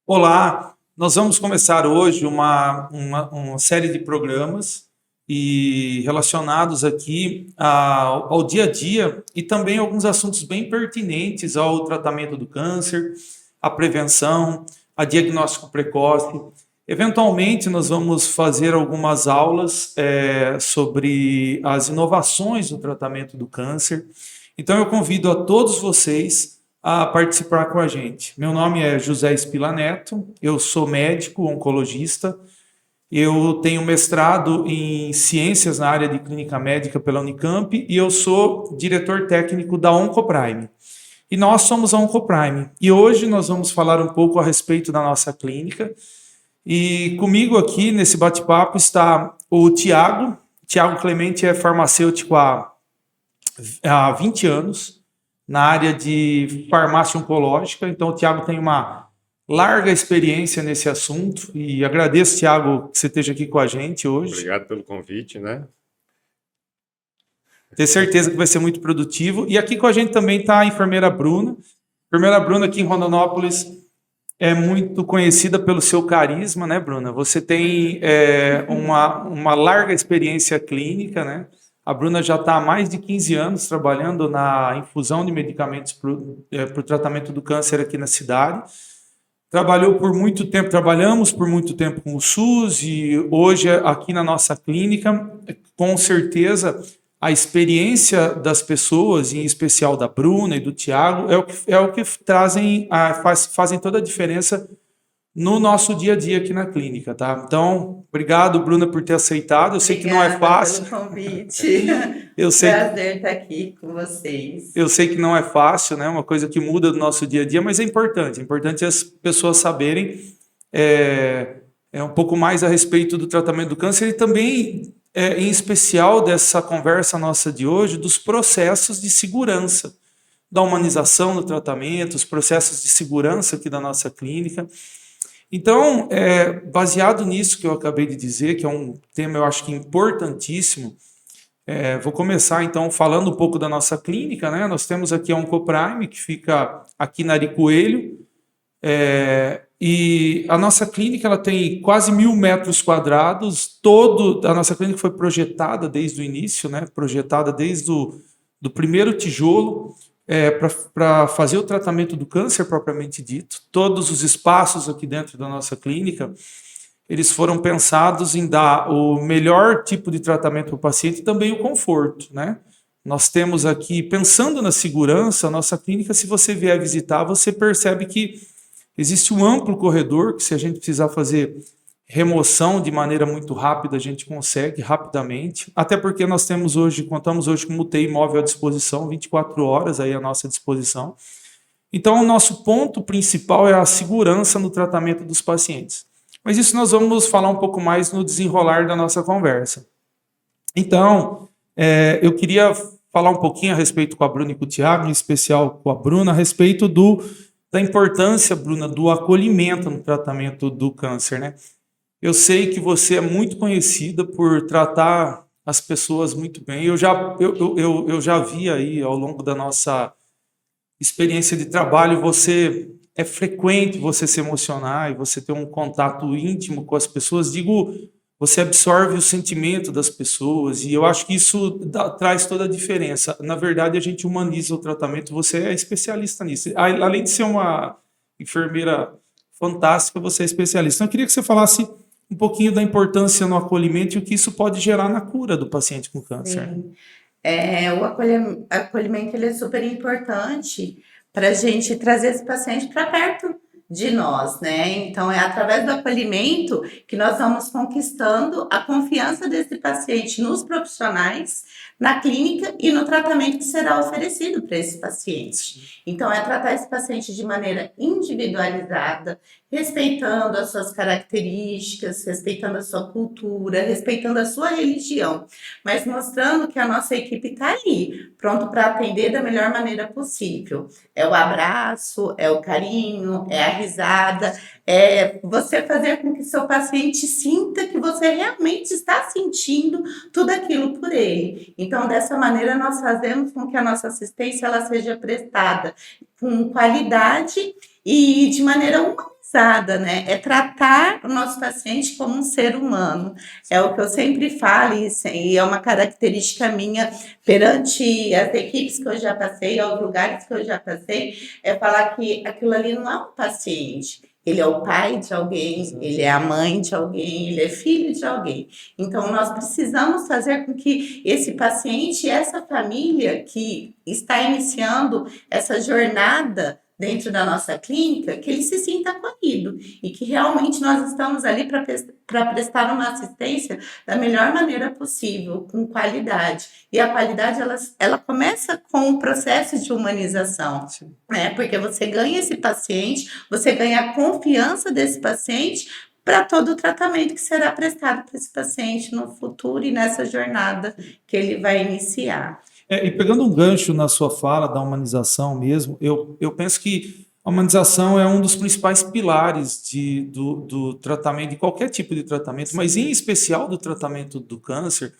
Olá, nós vamos começar hoje uma série de programas e relacionados aqui ao dia a dia e também alguns assuntos bem pertinentes ao tratamento do câncer, à prevenção, a diagnóstico precoce. Eventualmente, nós vamos fazer algumas aulas sobre as inovações no tratamento do câncer. Então, eu convido a todos vocês a participar com a gente. Meu nome é José Espila Neto, eu sou médico oncologista, eu tenho mestrado em ciências na área de clínica médica pela Unicamp e eu sou diretor técnico da Oncoprime. E nós somos a Oncoprime. E hoje nós vamos falar um pouco a respeito da nossa clínica. E comigo aqui nesse bate-papo está o Tiago. Tiago Clemente é farmacêutico há 20 anos na área de farmácia oncológica. Então, o Tiago tem uma larga experiência nesse assunto e agradeço, Tiago, que você esteja aqui com a gente hoje. Obrigado pelo convite, né? Tenho certeza que vai ser muito produtivo. E aqui com a gente também está a enfermeira Bruna. A enfermeira Bruna aqui em Rondonópolis é muito conhecida pelo seu carisma, né, Bruna? Você tem uma larga experiência clínica, né? A Bruna já está há mais de 15 anos trabalhando na infusão de medicamentos para o tratamento do câncer aqui na cidade. Trabalhamos por muito tempo com o SUS e hoje aqui na nossa clínica, com certeza, a experiência das pessoas, em especial da Bruna e do Tiago, é o que fazem toda a diferença no nosso dia a dia aqui na clínica, tá? Então, obrigado, Bruna, por ter aceitado. Eu sei que não é fácil. Obrigada pelo convite. Eu sei, Prazer estar aqui com vocês. eu sei que não é fácil, né? Uma coisa que muda do nosso dia a dia, mas é importante. É importante as pessoas saberem um pouco mais a respeito do tratamento do câncer e também, em especial, dessa conversa nossa de hoje, dos processos de segurança, da humanização do tratamento, os processos de segurança aqui da nossa clínica. Então, baseado nisso que eu acabei de dizer, que é um tema, eu acho que importantíssimo, vou começar, então, falando um pouco da nossa clínica, né? Nós temos aqui a Oncoprime, que fica aqui na Ari Coelho, e a nossa clínica ela tem quase 1.000 metros quadrados. A nossa clínica foi projetada desde o início, né? Projetada desde do primeiro tijolo, para fazer o tratamento do câncer propriamente dito. Todos os espaços aqui dentro da nossa clínica, eles foram pensados em dar o melhor tipo de tratamento para o paciente e também o conforto, né? Nós temos aqui, pensando na segurança, a nossa clínica, se você vier visitar, você percebe que existe um amplo corredor, que se a gente precisar fazer remoção de maneira muito rápida, a gente consegue rapidamente, até porque nós contamos hoje com UTI móvel à disposição, 24 horas aí à nossa disposição. Então, o nosso ponto principal é a segurança no tratamento dos pacientes. Mas isso nós vamos falar um pouco mais no desenrolar da nossa conversa. Então, eu queria falar um pouquinho a respeito com a Bruna e com o Tiago, em especial com a Bruna, a respeito da importância, Bruna, do acolhimento no tratamento do câncer, né? Eu sei que você é muito conhecida por tratar as pessoas muito bem. Eu já vi aí, ao longo da nossa experiência de trabalho, é frequente você se emocionar e você ter um contato íntimo com as pessoas. Você absorve o sentimento das pessoas e eu acho que isso traz toda a diferença. Na verdade, a gente humaniza o tratamento. Você é especialista nisso. Além de ser uma enfermeira fantástica, você é especialista. Então, eu queria que você falasse um pouquinho da importância no acolhimento e o que isso pode gerar na cura do paciente com câncer. Sim. O acolhimento ele é super importante para a gente trazer esse paciente para perto de nós, né? Então, é através do acolhimento que nós vamos conquistando a confiança desse paciente nos profissionais, na clínica e no tratamento que será oferecido para esse paciente. Então, é tratar esse paciente de maneira individualizada, respeitando as suas características, respeitando a sua cultura, respeitando a sua religião, mas mostrando que a nossa equipe está ali, pronto para atender da melhor maneira possível. É o abraço, é o carinho, é a risada, é você fazer com que seu paciente sinta que você realmente está sentindo tudo aquilo por ele. Então, dessa maneira, nós fazemos com que a nossa assistência ela seja prestada com qualidade e de maneira humanizada. humanizada, né? É tratar o nosso paciente como um ser humano. É o que eu sempre falo, e é uma característica minha perante as equipes que eu já passei, aos lugares que eu já passei, é falar que aquilo ali não é um paciente. Ele é o pai de alguém, ele é a mãe de alguém, ele é filho de alguém. Então, nós precisamos fazer com que esse paciente e essa família que está iniciando essa jornada dentro da nossa clínica, que ele se sinta acolhido e que realmente nós estamos ali para prestar uma assistência da melhor maneira possível, com qualidade. E a qualidade, ela começa com o processo de humanização, né? Porque você ganha esse paciente, você ganha a confiança desse paciente para todo o tratamento que será prestado para esse paciente no futuro e nessa jornada que ele vai iniciar. E pegando um gancho na sua fala da humanização mesmo, eu penso que a humanização é um dos principais pilares do tratamento, de qualquer tipo de tratamento, mas em especial do tratamento do câncer.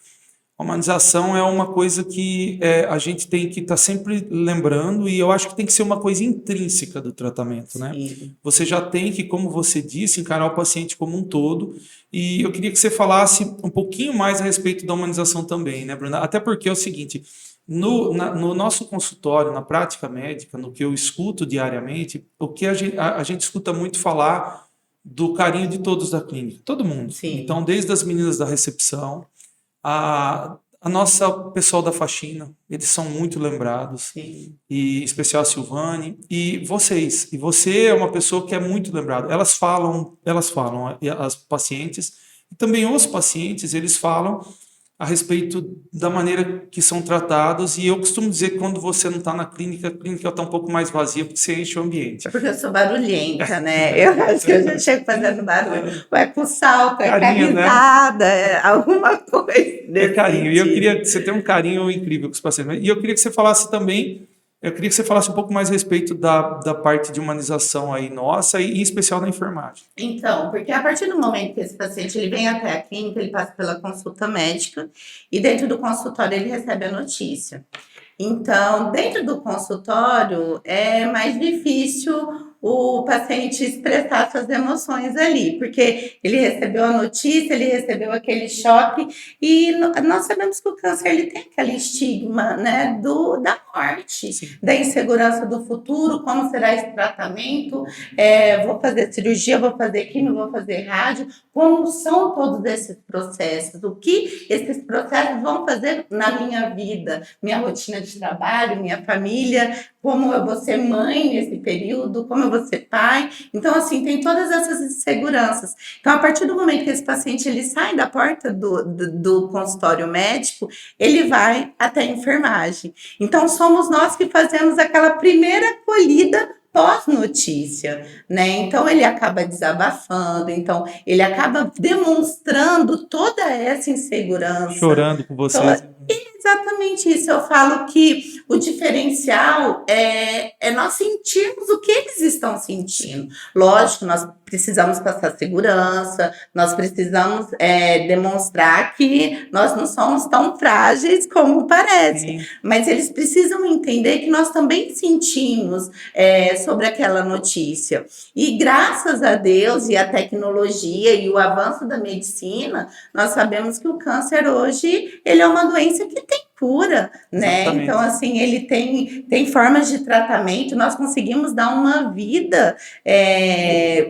A humanização é uma coisa que a gente tem que estar sempre lembrando, e eu acho que tem que ser uma coisa intrínseca do tratamento, né? Sim. Você já tem que, como você disse, encarar o paciente como um todo, e eu queria que você falasse um pouquinho mais a respeito da humanização também, né, Bruna? Até porque é o seguinte, no nosso consultório, na prática médica, no que eu escuto diariamente, o que a gente escuta muito falar do carinho de todos da clínica, todo mundo. Sim. Então, desde as meninas da recepção, a nossa pessoal da faxina, eles são muito lembrados, Sim. e em especial a Silvane, e vocês. E você é uma pessoa que é muito lembrada. Elas falam, as pacientes, e também os pacientes, eles falam a respeito da maneira que são tratados, e eu costumo dizer que quando você não está na clínica, a clínica está um pouco mais vazia, porque você enche o ambiente. É porque eu sou barulhenta, né? Eu acho que eu já chego fazendo barulho. Ou é com salto, é com a Carinho, né? risada, é alguma coisa desse Carinho. E eu sentido. queria que você tenha um carinho incrível com os pacientes. E eu queria que você falasse também, eu queria que você falasse um pouco mais a respeito da parte de humanização aí nossa, e em especial da enfermagem. Então, porque a partir do momento que esse paciente ele vem até a clínica, ele passa pela consulta médica e dentro do consultório ele recebe a notícia. Então, dentro do consultório é mais difícil o paciente expressar suas emoções ali, porque ele recebeu a notícia, ele recebeu aquele choque e nós sabemos que o câncer ele tem aquele estigma, né, da morte, Sim. da insegurança do futuro, como será esse tratamento, vou fazer cirurgia, vou fazer quimio, vou fazer rádio, como são todos esses processos, o que esses processos vão fazer na minha vida, minha rotina de trabalho, minha família, como eu vou ser mãe nesse período, como eu vou ser pai. Então, assim, tem todas essas inseguranças. Então, a partir do momento que esse paciente ele sai da porta do consultório médico, ele vai até a enfermagem. Então, somos nós que fazemos aquela primeira acolhida pós-notícia, né? Então ele acaba desabafando, então ele acaba demonstrando toda essa insegurança. Chorando com vocês. Exatamente isso. Eu falo que o diferencial é nós sentirmos o que eles estão sentindo. Lógico, nós precisamos passar segurança, nós precisamos demonstrar que nós não somos tão frágeis como parece. Sim. Mas eles precisam entender que nós também sentimos sobre aquela notícia. E graças a Deus e a tecnologia e o avanço da medicina, nós sabemos que o câncer hoje ele é uma doença que tem cura, né? Exatamente. Então, assim, ele tem formas de tratamento, nós conseguimos dar uma vida,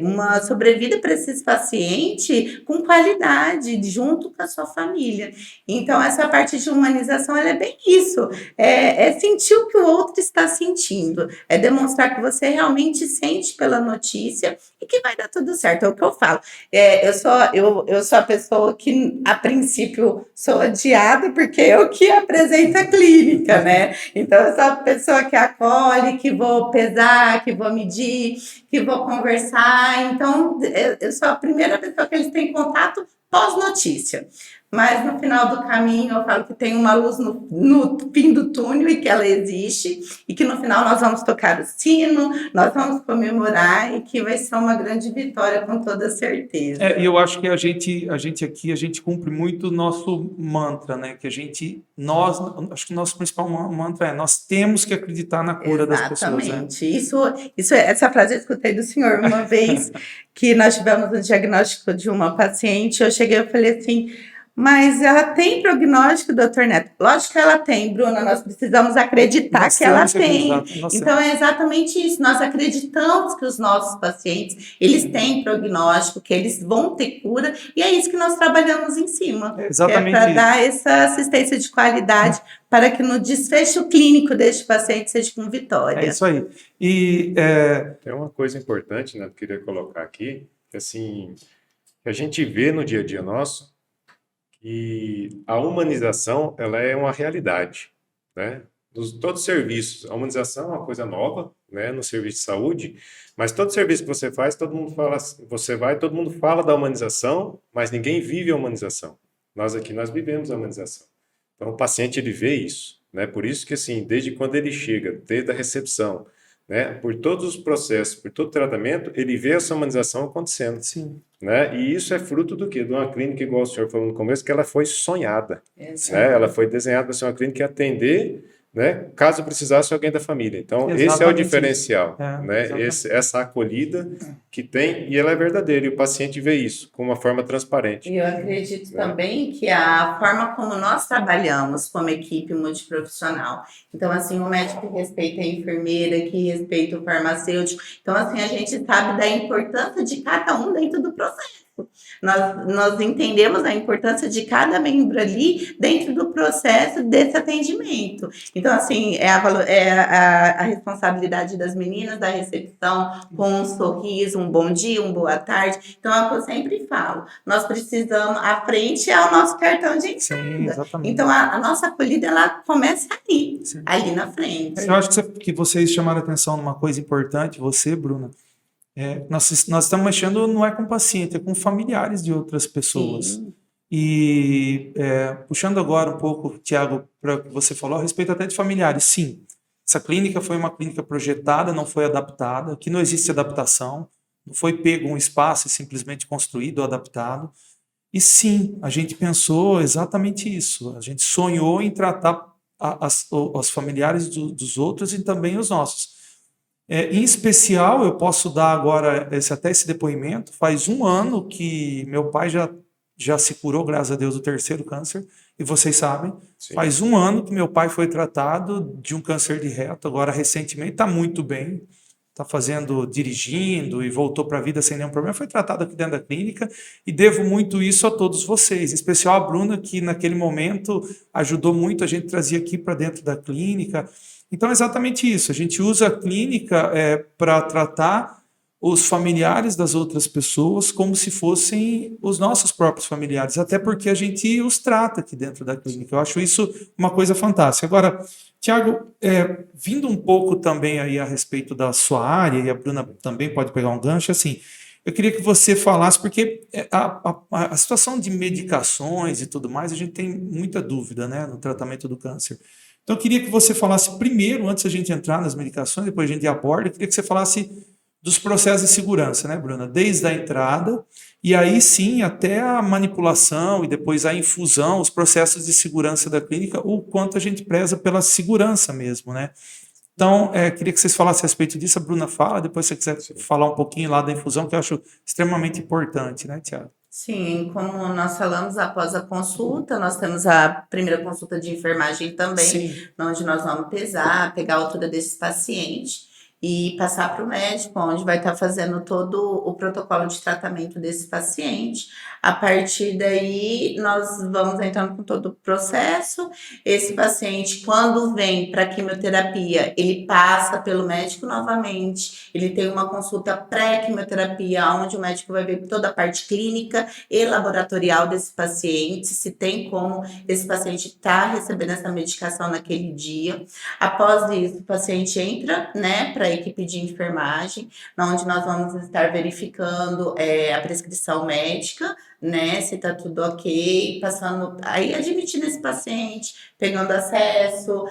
uma sobrevida para esses pacientes com qualidade, junto com a sua família. Então, essa parte de humanização, ela é bem isso, é sentir o que o outro está sentindo, é demonstrar que você realmente sente pela notícia e que vai dar tudo certo, é o que eu falo. Eu sou a pessoa que, a princípio, sou odiada, porque eu que apresento a clínica, né? Então, eu sou a pessoa que acolhe, que vou pesar, que vou medir, que vou conversar. Então, eu sou a primeira pessoa que eles têm contato pós-notícia. mas no final do caminho eu falo que tem uma luz no fim do túnel e que ela existe, e que no final nós vamos tocar o sino, nós vamos comemorar e que vai ser uma grande vitória com toda certeza. E eu acho que a gente aqui, a gente cumpre muito o nosso mantra, né? Que acho que o nosso principal mantra é nós temos que acreditar na cura das pessoas, né? Exatamente. Essa frase eu escutei do senhor uma vez, que nós tivemos um diagnóstico de uma paciente, eu cheguei e falei assim, mas ela tem prognóstico, doutor Neto? Lógico que ela tem, Bruna, nós precisamos acreditar que ela tem. Então, é exatamente isso, nós acreditamos que os nossos pacientes, eles têm prognóstico, que eles vão ter cura, e é isso que nós trabalhamos em cima. Exatamente para dar essa assistência de qualidade para que no desfecho clínico deste paciente seja com vitória. É isso aí. Tem uma coisa importante, né, que eu queria colocar aqui, que assim, que a gente vê no dia a dia nosso, e a humanização, ela é uma realidade, né? Todos os serviços, a humanização é uma coisa nova, né, no serviço de saúde, mas todo serviço que você faz, todo mundo fala, todo mundo fala da humanização, mas ninguém vive a humanização. Nós aqui, nós vivemos a humanização. Então, o paciente, ele vê isso, né? Por isso que, assim, desde quando ele chega, desde a recepção, né, por todos os processos, por todo o tratamento, ele vê essa humanização acontecendo. Sim. Né? E isso é fruto do quê? De uma clínica, igual o senhor falou no começo, que ela foi sonhada. Né? Ela foi desenhada para ser uma clínica que atender, né, caso precisasse alguém da família. Então, esse é o diferencial. Né? Essa acolhida que tem, e ela é verdadeira, e o paciente vê isso com uma forma transparente. E eu acredito também que a forma como nós trabalhamos como equipe multiprofissional, então, assim, o médico que respeita a enfermeira, que respeita o farmacêutico, então, assim, a gente sabe da importância de cada um dentro do processo. Nós entendemos a importância de cada membro ali dentro do processo desse atendimento. Então, assim, a responsabilidade das meninas da recepção, com um sorriso, um bom dia, uma boa tarde. Então, é o que eu sempre falo. Nós precisamos, à frente é o nosso cartão de entrada. Sim, exatamente. Então, a nossa acolhida, ela começa ali na frente. Eu acho que vocês chamaram atenção numa coisa importante, você, Bruna. Nós estamos mexendo não é com paciente, é com familiares de outras pessoas. Sim. E puxando agora um pouco, Tiago, para o que você falou a respeito até de familiares. Sim, essa clínica foi uma clínica projetada, não foi adaptada. Aqui não existe adaptação, não foi pego um espaço e simplesmente construído ou adaptado. E sim, a gente pensou exatamente isso. A gente sonhou em tratar os familiares dos outros e também os nossos. Em especial, eu posso dar agora até esse depoimento. Faz 1 ano que meu pai já se curou, graças a Deus, do 3º câncer. E vocês sabem, sim, faz 1 ano que meu pai foi tratado de um câncer de reto. Agora, recentemente, está muito bem. Está dirigindo e voltou para a vida sem nenhum problema. Foi tratado aqui dentro da clínica e devo muito isso a todos vocês. Em especial a Bruna, que naquele momento ajudou muito a gente trazer aqui para dentro da clínica. Então, é exatamente isso. A gente usa a clínica para tratar os familiares das outras pessoas como se fossem os nossos próprios familiares, até porque a gente os trata aqui dentro da clínica. Eu acho isso uma coisa fantástica. Agora, Tiago, vindo um pouco também aí a respeito da sua área, e a Bruna também pode pegar um gancho, assim, eu queria que você falasse, porque a situação de medicações e tudo mais, a gente tem muita dúvida, né, no tratamento do câncer. Então, eu queria que você falasse primeiro, antes da gente entrar nas medicações, depois a gente aborda, eu queria que você falasse dos processos de segurança, né, Bruna? Desde a entrada, e aí sim, até a manipulação e depois a infusão, os processos de segurança da clínica, o quanto a gente preza pela segurança mesmo, né? Então, queria que vocês falassem a respeito disso, a Bruna fala, depois se você quiser falar um pouquinho lá da infusão, que eu acho extremamente importante, né, Tiago? Sim, como nós falamos após a consulta, nós temos a primeira consulta de enfermagem também, sim, onde nós vamos pesar, pegar a altura desse paciente e passar para o médico, onde vai estar fazendo todo o protocolo de tratamento desse paciente. A partir daí, nós vamos entrando com todo o processo. Esse paciente, quando vem para a quimioterapia, ele passa pelo médico novamente. Ele tem uma consulta pré-quimioterapia, onde o médico vai ver toda a parte clínica e laboratorial desse paciente, se tem como esse paciente está recebendo essa medicação naquele dia. Após isso, o paciente entra, né, para a equipe de enfermagem, onde nós vamos estar verificando a prescrição médica, né? Se tá tudo ok, passando, aí admitindo esse paciente, pegando acesso,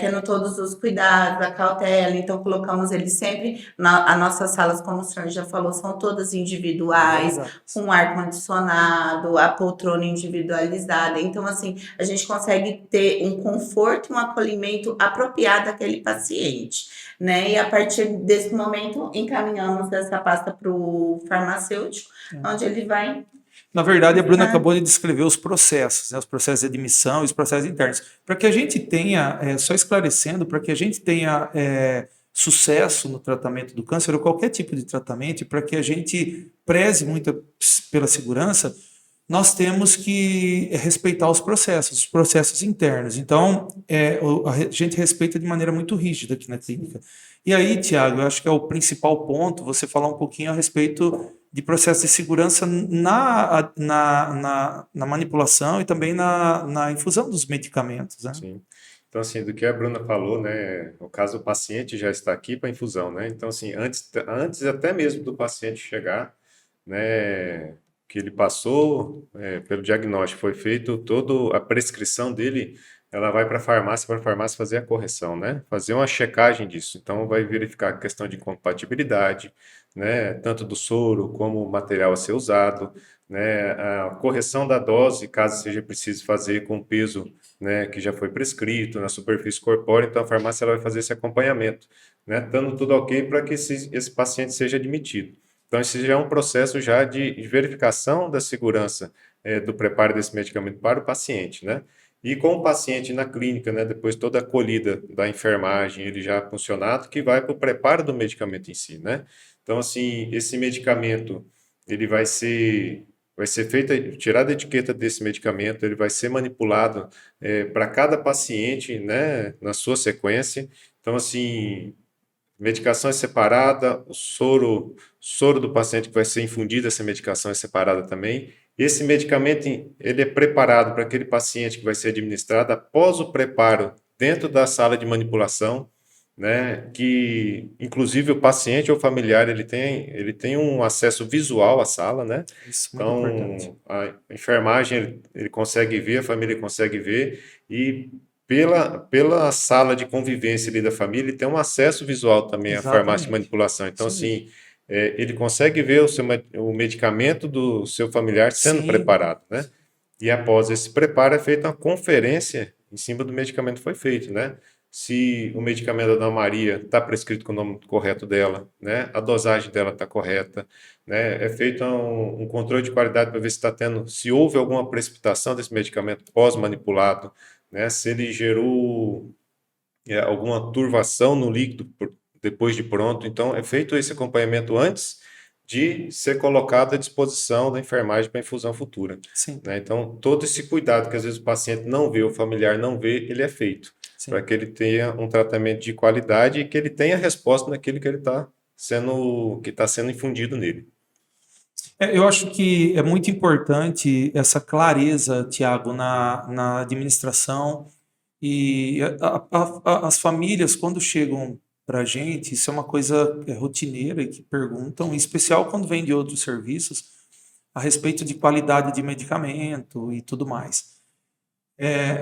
tendo todos os cuidados, a cautela. Então, colocamos ele sempre as nossas salas, como o senhor já falou, são todas individuais, com ar-condicionado, a poltrona individualizada. Então, assim, a gente consegue ter um conforto, um acolhimento apropriado àquele paciente, né? E a partir desse momento, encaminhamos essa pasta para o farmacêutico, onde ele vai. Na verdade, a Bruna acabou de descrever os processos, né, os processos de admissão e os processos internos. Para que a gente tenha, só esclarecendo, para que a gente tenha sucesso no tratamento do câncer ou qualquer tipo de tratamento, e para que a gente preze muito pela segurança, nós temos que respeitar os processos internos. Então, a gente respeita de maneira muito rígida aqui na clínica. E aí, Tiago, eu acho que é o principal ponto, você falar um pouquinho a respeito de processo de segurança na manipulação e também na infusão dos medicamentos, né? Sim. Então, assim, do que a Bruna falou, né, no caso, o paciente já está aqui para infusão, né? Então, assim, antes até mesmo do paciente chegar, né, que ele passou pelo diagnóstico, foi feito toda a prescrição dele, ela vai para a farmácia fazer a correção, né? Fazer uma checagem disso. Então, vai verificar a questão de compatibilidade, né? Tanto do soro como o material a ser usado, né? A correção da dose, caso seja preciso fazer com o peso, né, que já foi prescrito na superfície corpórea. Então, a farmácia ela vai fazer esse acompanhamento, né? Dando tudo ok para que esse paciente seja admitido. Então, esse já é um processo já de verificação da segurança do preparo desse medicamento para o paciente, né? E com o paciente na clínica, né, depois toda a acolhida da enfermagem, ele já funcionado, que vai para o preparo do medicamento em si, né? Então, assim, esse medicamento, ele vai ser feita, tirada a etiqueta desse medicamento, ele vai ser manipulado para cada paciente, né, na sua sequência. Então, assim, medicação é separada, o soro do paciente que vai ser infundido, essa medicação é separada também. Esse medicamento, ele é preparado para aquele paciente que vai ser administrado após o preparo dentro da sala de manipulação, né? Que, inclusive, o paciente ou familiar, ele tem um acesso visual à sala, né? Isso é muito importante. Então, a enfermagem, ele consegue ver, a família consegue ver, e pela sala de convivência ali da família, ele tem um acesso visual também à farmácia de manipulação. Então, assim, ele consegue ver o medicamento do seu familiar sendo preparado, né? E após esse preparo é feita uma conferência em cima do medicamento que foi feito, né? Se o medicamento da Dona Maria está prescrito com o nome correto dela, né? A dosagem dela está correta, né? É feito um controle de qualidade para ver se houve alguma precipitação desse medicamento pós-manipulado, né? Se ele gerou alguma turvação no líquido depois de pronto. Então, é feito esse acompanhamento antes de ser colocado à disposição da enfermagem para infusão futura. Sim. Né? Então, todo esse cuidado que às vezes o paciente não vê, o familiar não vê, ele é feito para que ele tenha um tratamento de qualidade e que ele tenha resposta naquilo que ele está sendo infundido nele. Eu acho que é muito importante essa clareza, Tiago, na administração, e as famílias, quando chegam para a gente, isso é uma coisa rotineira e que perguntam, em especial quando vem de outros serviços, a respeito de qualidade de medicamento e tudo mais.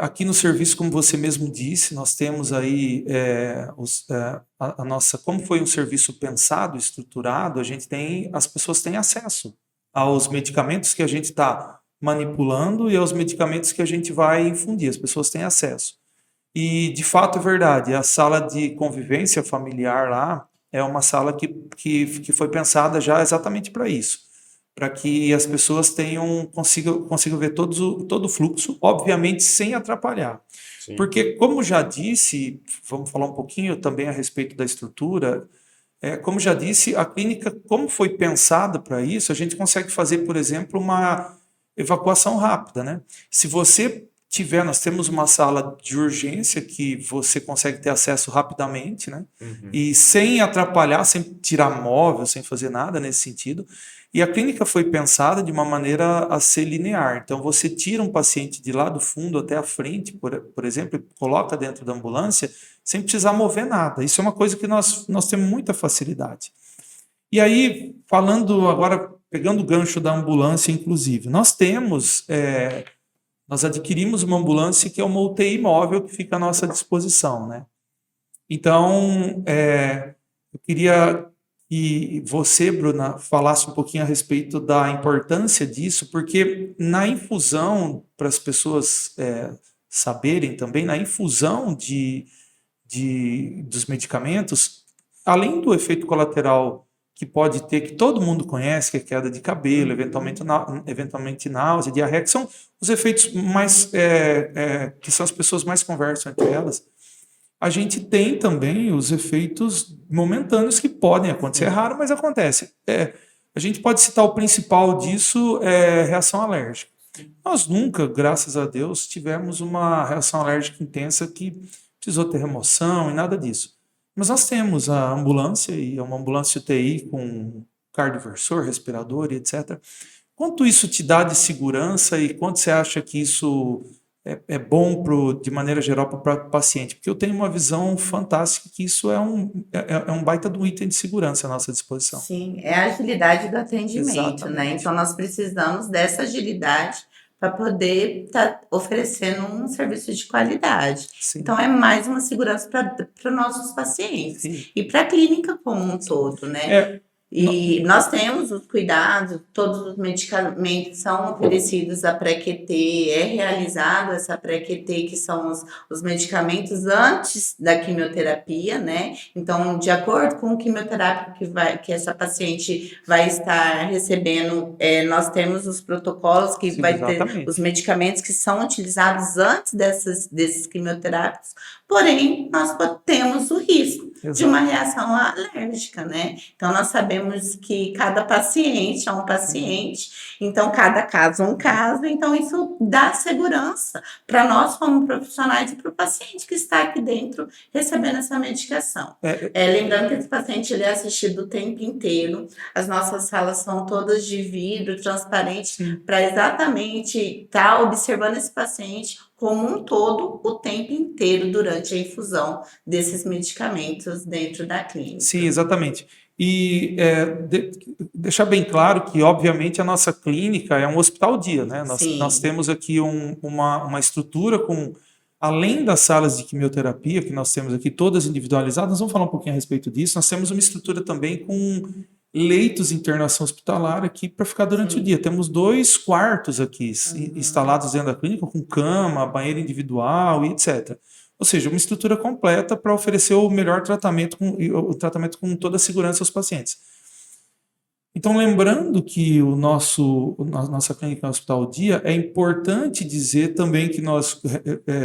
Aqui no serviço, como você mesmo disse, nós temos aí a nossa, como foi um serviço pensado, estruturado, as pessoas têm acesso aos medicamentos que a gente está manipulando e aos medicamentos que a gente vai infundir, as pessoas têm acesso. E, de fato, é verdade, a sala de convivência familiar lá é uma sala que foi pensada já exatamente para isso, para que as pessoas consigam ver todo o fluxo, obviamente sem atrapalhar. Sim. Porque, como já disse, vamos falar um pouquinho também a respeito da estrutura, como já disse, a clínica, como foi pensada para isso, a gente consegue fazer, por exemplo, uma evacuação rápida, né? Se você nós temos uma sala de urgência que você consegue ter acesso rapidamente, né? Uhum. E sem atrapalhar, sem tirar móvel, sem fazer nada nesse sentido. E a clínica foi pensada de uma maneira a ser linear. Então, você tira um paciente de lá do fundo até a frente, por exemplo, e coloca dentro da ambulância, sem precisar mover nada. Isso é uma coisa que nós temos muita facilidade. E aí, falando agora pegando o gancho da ambulância, inclusive, nós adquirimos uma ambulância que é uma UTI móvel que fica à nossa disposição, né? Então, eu queria que você, Bruna, falasse um pouquinho a respeito da importância disso, porque na infusão, para as pessoas saberem também, na infusão dos medicamentos, além do efeito colateral que pode ter, que todo mundo conhece, que é queda de cabelo, eventualmente náusea, diarreia, que são os efeitos mais, que são as pessoas mais conversam entre elas. A gente tem também os efeitos momentâneos que podem acontecer. É raro, mas acontece. A gente pode citar o principal disso, reação alérgica. Nós nunca, graças a Deus, tivemos uma reação alérgica intensa que precisou ter remoção e nada disso. Mas nós temos a ambulância, e é uma ambulância UTI com cardioversor, respirador e etc. Quanto isso te dá de segurança e quanto você acha que isso é bom de maneira geral para o paciente? Porque eu tenho uma visão fantástica que isso é um baita do item de segurança à nossa disposição. Sim, é a agilidade do atendimento, Exatamente. né? Então, nós precisamos dessa agilidade para poder estar oferecendo um serviço de qualidade. Sim. Então, é mais uma segurança para os nossos pacientes. Sim. E para a clínica como um todo, né? E nós temos os cuidados, todos os medicamentos são oferecidos a pré-QT, é realizado essa pré-QT, que são os medicamentos antes da quimioterapia, né? Então, de acordo com o quimioterápico que essa paciente vai estar recebendo, nós temos os protocolos que vai ter os medicamentos que são utilizados antes desses quimioterápicos, porém, nós temos o risco de uma reação alérgica, né? Então, nós sabemos que cada paciente é um paciente, então cada caso é um caso, então isso dá segurança para nós como profissionais e para o paciente que está aqui dentro recebendo essa medicação. Lembrando que esse paciente ele é assistido o tempo inteiro, as nossas salas são todas de vidro, transparente, para exatamente estar observando esse paciente como um todo, o tempo inteiro, durante a infusão desses medicamentos dentro da clínica. Sim, exatamente. E deixar bem claro que, obviamente, a nossa clínica é um hospital-dia, né? Nós temos aqui uma estrutura com, além das salas de quimioterapia, que nós temos aqui todas individualizadas, nós vamos falar um pouquinho a respeito disso, nós temos uma estrutura também com leitos de internação hospitalar aqui para ficar durante o dia. Temos 2 quartos aqui instalados dentro da clínica, com cama, banheiro individual e etc. Ou seja, uma estrutura completa para oferecer o melhor tratamento, o tratamento com toda a segurança aos pacientes. Então, lembrando que a nossa clínica é um hospital-dia, é importante dizer também que nós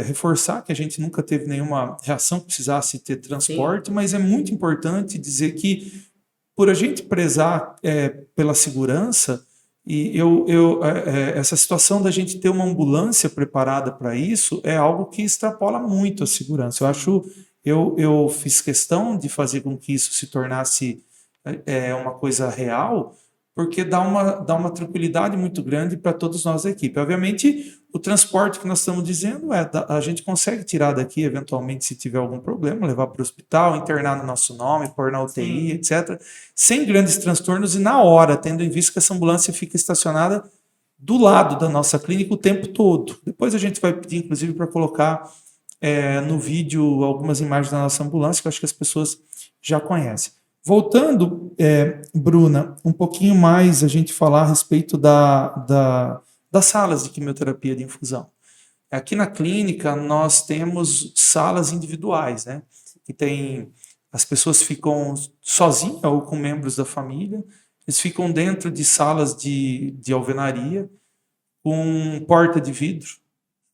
reforçar que a gente nunca teve nenhuma reação que precisasse ter transporte, mas é muito importante dizer que, por a gente prezar pela segurança, e essa situação da gente ter uma ambulância preparada para isso é algo que extrapola muito a segurança. Eu fiz questão de fazer com que isso se tornasse uma coisa real, porque dá uma tranquilidade muito grande para todos nós da equipe. Obviamente, o transporte que nós estamos dizendo a gente consegue tirar daqui, eventualmente, se tiver algum problema, levar para o hospital, internar no nosso nome, pôr na UTI, etc., sem grandes transtornos e na hora, tendo em vista que essa ambulância fica estacionada do lado da nossa clínica o tempo todo. Depois a gente vai pedir, inclusive, para colocar no vídeo algumas imagens da nossa ambulância, que eu acho que as pessoas já conhecem. Voltando, Bruna, um pouquinho mais a gente falar a respeito das salas de quimioterapia de infusão. Aqui na clínica nós temos salas individuais, né? Que as pessoas ficam sozinhas ou com membros da família, eles ficam dentro de salas de alvenaria, com porta de vidro.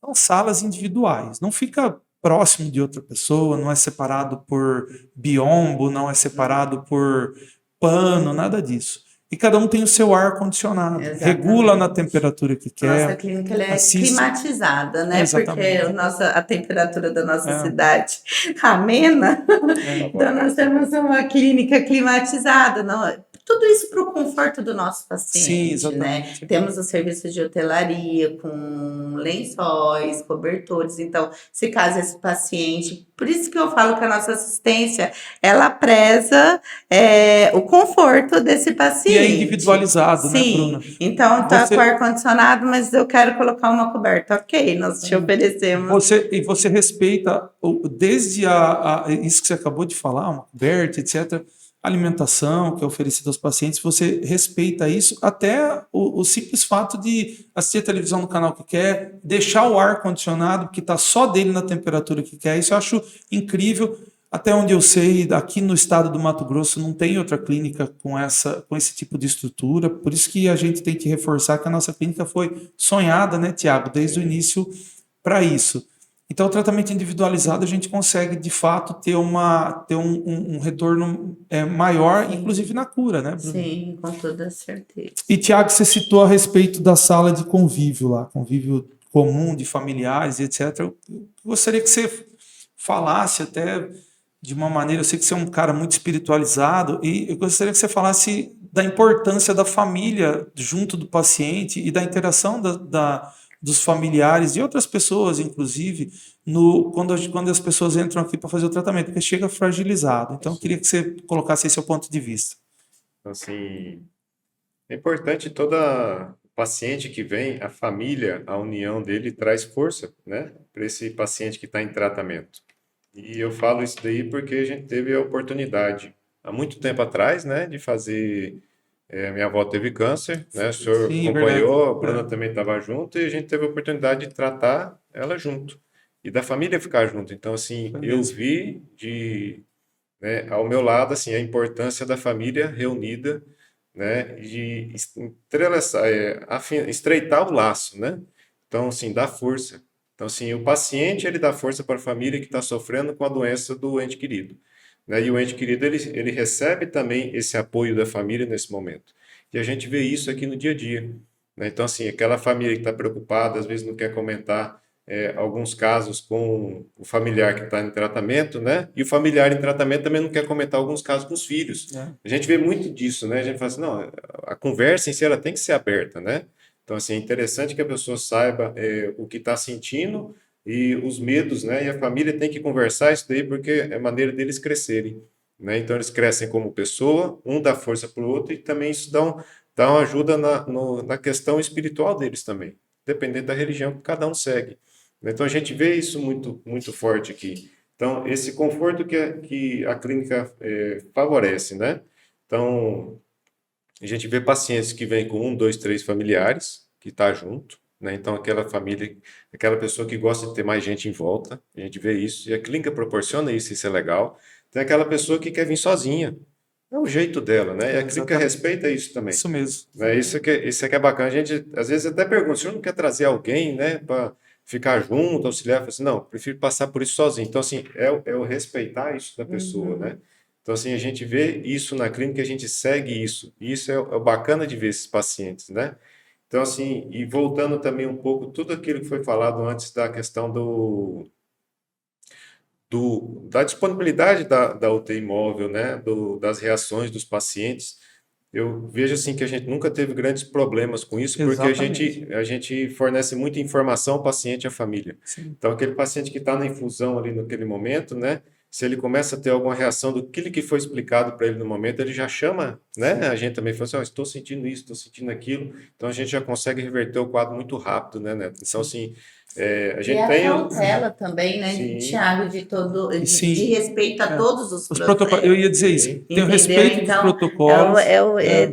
São salas individuais, não fica próximo de outra pessoa, não é separado por biombo, não é separado por pano, nada disso. E cada um tem o seu ar-condicionado, regula na temperatura que quer. Nossa clínica é climatizada, né? Porque a temperatura da nossa cidade amena, então nós temos uma clínica climatizada. tudo isso para o conforto do nosso Sim, paciente, né? exatamente. Temos o serviço de hotelaria com lençóis, cobertores, então, se caso esse paciente, por isso que eu falo que a nossa assistência, ela preza o conforto desse E é paciente. individualizado, né, Sim, Bruna? então tá com Você, ar-condicionado, mas eu quero colocar uma coberta. Ok, nós te oferecemos. você respeita desde isso que você acabou de falar, uma coberta, etc., alimentação que é oferecida aos pacientes, você respeita isso até o simples fato de assistir a televisão no canal que quer, deixar o ar condicionado, que está só dele na temperatura que quer. Isso eu acho incrível. Até onde eu sei, aqui no estado do Mato Grosso não tem outra clínica com esse tipo de estrutura. Por isso que a gente tem que reforçar que a nossa clínica foi sonhada, né, Tiago, desde o início para isso. Então, o tratamento individualizado a gente consegue, de fato, ter um retorno maior, inclusive na cura, né, Bruno? Sim, com toda certeza. E, Tiago, você citou a respeito da sala de convívio lá, convívio comum de familiares, etc. Eu gostaria que você falasse até de uma maneira, eu sei que você é um cara muito espiritualizado, e eu gostaria que você falasse da importância da família junto do paciente e da interação dos familiares e outras pessoas, inclusive, quando as pessoas entram aqui para fazer o tratamento, porque chega fragilizado. Então, eu queria que você colocasse esse seu ponto de vista. Então, assim, é importante toda paciente que vem, a família, a união dele traz força, né, para esse paciente que está em tratamento. E eu falo isso daí porque a gente teve a oportunidade, há muito tempo atrás, né, de fazer. Minha avó teve câncer, né? O senhor Sim, acompanhou, a verdade. Bruna também estava junto e a gente teve a oportunidade de tratar ela junto e da família ficar junto. Então, assim, Foi eu mesmo. vi ao meu lado, assim, a importância da família reunida, né? De entrelaçar, estreitar o laço, né? Então, assim, dá força. Então, assim, o paciente, ele dá força para a família que está sofrendo com a doença do ente querido, né? E o ente querido, ele recebe também esse apoio da família nesse momento. E a gente vê isso aqui no dia a dia, né? Então, assim, aquela família que está preocupada, às vezes não quer comentar alguns casos com o familiar que está em tratamento, né? E o familiar em tratamento também não quer comentar alguns casos com os filhos. É. A gente vê muito disso, né? A gente fala assim, não, a conversa em si ela tem que ser aberta, né? Então, assim, é interessante que a pessoa saiba o que está sentindo e os medos, né? E a família tem que conversar isso daí porque é maneira deles crescerem, né? Então, eles crescem como pessoa, um dá força para o outro e também isso dá uma ajuda na questão espiritual deles também, dependendo da religião que cada um segue. Então, a gente vê isso muito, muito forte aqui. Então, esse conforto que a clínica favorece, né? Então, a gente vê pacientes que vêm com um, dois, três familiares que está junto, né? Então, aquela família, aquela pessoa que gosta de ter mais gente em volta, a gente vê isso, e a clínica proporciona isso, isso é legal. Tem aquela pessoa que quer vir sozinha, é o jeito dela, né? E a clínica Exatamente. respeita isso também. Isso mesmo. Né? Isso que é bacana. A gente, às vezes, até pergunta, o senhor não quer trazer alguém, né, para ficar junto, auxiliar? Eu falo assim, não, prefiro passar por isso sozinho. Então, assim, é o respeitar isso da pessoa, né? Então, assim, a gente vê isso na clínica, a gente segue isso. E isso é o bacana de ver esses pacientes, né? Então, assim, e voltando também um pouco, tudo aquilo que foi falado antes da questão da disponibilidade da UTI móvel, né? Das reações dos pacientes. Eu vejo assim que a gente nunca teve grandes problemas com isso, porque Exatamente. a gente fornece muita informação ao paciente e à família. Sim. Então, aquele paciente que está na infusão ali naquele momento, né? Se ele começa a ter alguma reação do que foi explicado para ele no momento, ele já chama, né? A gente também fala assim, estou sentindo isso, estou sentindo aquilo. Então, a gente já consegue reverter o quadro muito rápido, né, Neto? Então, assim, a E gente a tem... cautela também, né, Sim, Tiago, de Sim. respeito a todos os Os protocolos, eu ia dizer isso. sim, Tem o entendeu? respeito dos Então, protocolos,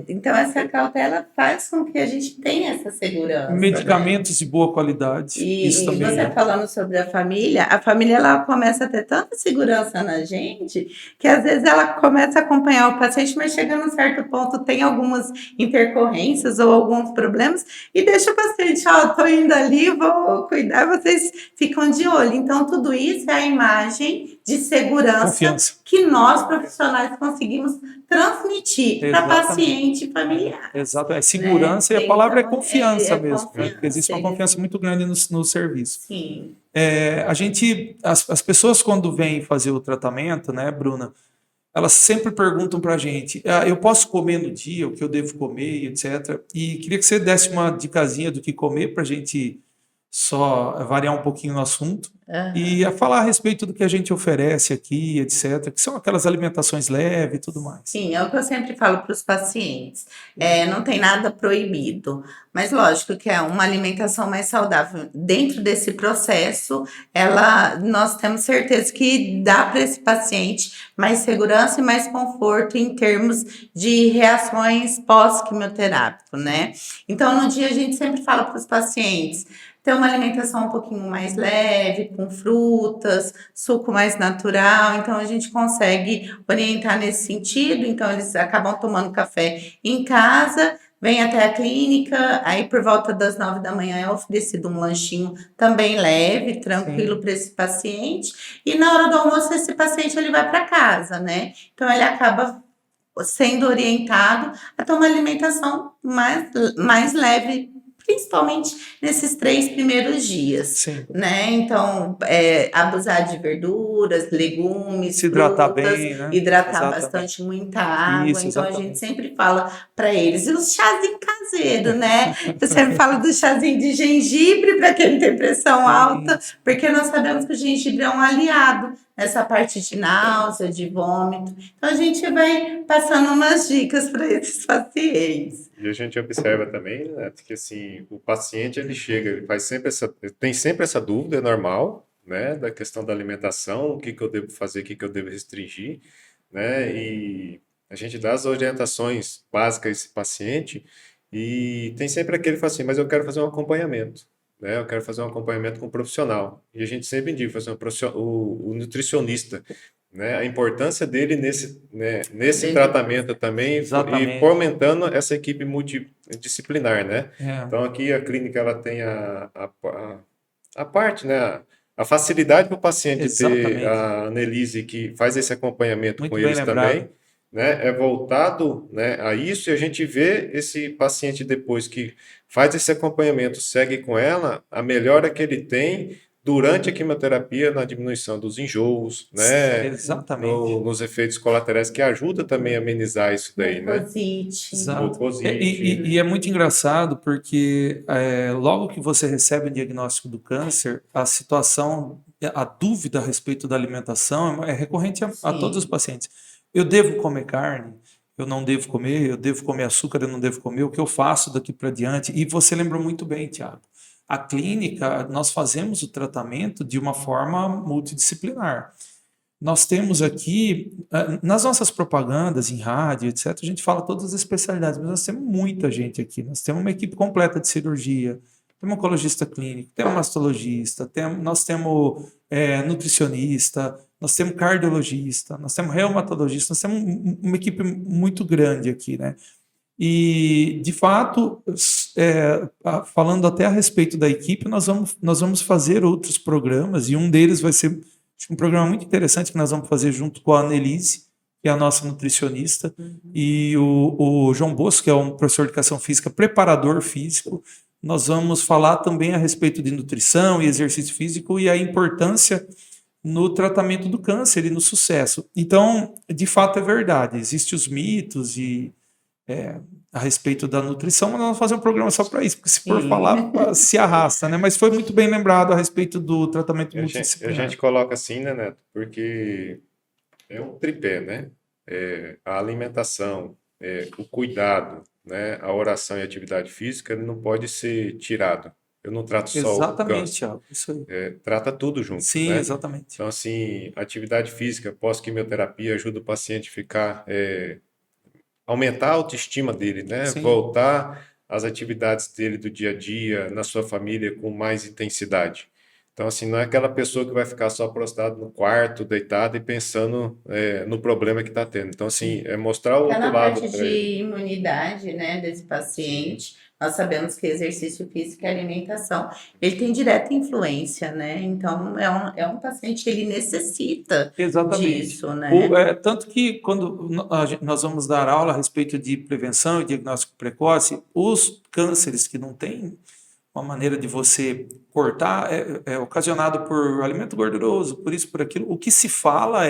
então essa cautela faz com que a gente tenha essa segurança, né? medicamentos de boa qualidade. Isso E também você é. falando sobre a família ela começa a ter tanta segurança na gente que às vezes ela começa a acompanhar o paciente, mas chegando a um certo ponto tem algumas intercorrências ou alguns problemas e deixa o paciente, tô indo ali, vou cuidar, vocês ficam de olho. Então, tudo isso é a imagem de segurança Confiança. que nós profissionais conseguimos transmitir para Exatamente. paciente e familiar. Exato. É segurança, Né? e a palavra é Então, confiança mesmo, né? confiança. Porque existe uma confiança muito grande no serviço. Sim. As pessoas quando vêm fazer o tratamento, né, Bruna, elas sempre perguntam para a gente, eu posso comer no dia, o que eu devo comer, etc. E queria que você desse uma dicasinha do que comer para a gente só variar um pouquinho no assunto e a falar a respeito do que a gente oferece aqui, etc., que são aquelas alimentações leves e tudo mais. Sim, é o que eu sempre falo para os pacientes. Não tem nada proibido, mas lógico que é uma alimentação mais saudável. Dentro desse processo, nós temos certeza que dá para esse paciente mais segurança e mais conforto em termos de reações pós-quimioterápico, né? Então, no dia a gente sempre fala para os pacientes ter uma alimentação um pouquinho mais leve, com frutas, suco mais natural, então a gente consegue orientar nesse sentido, então eles acabam tomando café em casa, vêm até a clínica, aí por volta das 9 da manhã é oferecido um lanchinho também leve, tranquilo para esse paciente, e na hora do almoço esse paciente ele vai para casa, né? Então ele acaba sendo orientado a ter uma alimentação mais leve, principalmente nesses 3 primeiros dias, Sim. né? Então, abusar de verduras, legumes, Se hidratar frutas, bem, né? hidratar Exatamente. bastante, muita água. Isso, Então, a exatamente. gente sempre fala para eles. E os chazinhos caseiros, né? Eu sempre falo do chazinho de gengibre para quem tem pressão alta, porque nós sabemos que o gengibre é um aliado nessa parte de náusea, de vômito. Então, a gente vai passando umas dicas para esses pacientes. E a gente observa também, né, que assim, o paciente ele chega, ele tem sempre essa dúvida, é normal, né, da questão da alimentação, o que que eu devo fazer, o que que eu devo restringir, né, e a gente dá as orientações básicas a esse paciente e tem sempre aquele que fala assim, mas eu quero fazer um acompanhamento, né, eu quero fazer um acompanhamento com um profissional. E a gente sempre indica fazer o nutricionista, né, a importância dele nesse tratamento também e fomentando essa equipe multidisciplinar, né? Então aqui a clínica ela tem a parte, né, a facilidade para o paciente ter a Annelise que faz esse acompanhamento com eles também, né? É voltado, né, a isso e a gente vê esse paciente depois que faz esse acompanhamento, segue com ela, a melhora que ele tem durante a quimioterapia na diminuição dos enjoos, né? Exatamente. Nos efeitos colaterais, que ajuda também a amenizar isso daí, né? E é muito engraçado porque logo que você recebe o diagnóstico do câncer, a situação, a dúvida a respeito da alimentação é recorrente a todos os pacientes. Eu devo comer carne? Eu não devo comer? Eu devo comer açúcar? Eu não devo comer? O que eu faço daqui para diante? E você lembrou muito bem, Thiago. A clínica, nós fazemos o tratamento de uma forma multidisciplinar. Nós temos aqui, nas nossas propagandas, em rádio, etc., a gente fala todas as especialidades, mas nós temos muita gente aqui. Nós temos uma equipe completa de cirurgia, temos um oncologista clínico, temos um mastologista, nós temos nutricionista, nós temos cardiologista, nós temos reumatologista, nós temos uma equipe muito grande aqui, né? E, de fato, falando até a respeito da equipe, nós vamos fazer outros programas, e um deles vai ser um programa muito interessante que nós vamos fazer junto com a Annelise, que é a nossa nutricionista, e o João Bosco, que é um professor de educação física, preparador físico. Nós vamos falar também a respeito de nutrição e exercício físico e a importância no tratamento do câncer e no sucesso. Então, de fato, é verdade, existem os mitos a respeito da nutrição, mas nós vamos fazer um programa só para isso, porque se for falar, se arrasta, né? Mas foi muito bem lembrado a respeito do tratamento multidisciplinar. A gente coloca assim, né, Neto? Porque é um tripé, né? A alimentação, o cuidado, né? A oração e a atividade física, ele não pode ser tirado. Eu não trato só o câncer. Thiago, isso aí. Trata tudo junto, Sim, né? exatamente. Então, assim, atividade física pós-quimioterapia ajuda o paciente a ficar... aumentar a autoestima dele, né? Sim. Voltar às atividades dele do dia a dia, na sua família, com mais intensidade. Então, assim, não é aquela pessoa que vai ficar só prostrado no quarto, deitado e pensando no problema que está tendo. Então, assim, é mostrar o outro lado para ele. Na parte de imunidade, né, desse paciente, nós sabemos que exercício físico e alimentação, ele tem direta influência, né? Então, é um paciente que ele necessita disso, né? Tanto que quando nós vamos dar aula a respeito de prevenção e diagnóstico precoce, os cânceres que não têm uma maneira de você cortar é ocasionado por alimento gorduroso, por isso, por aquilo. O que se fala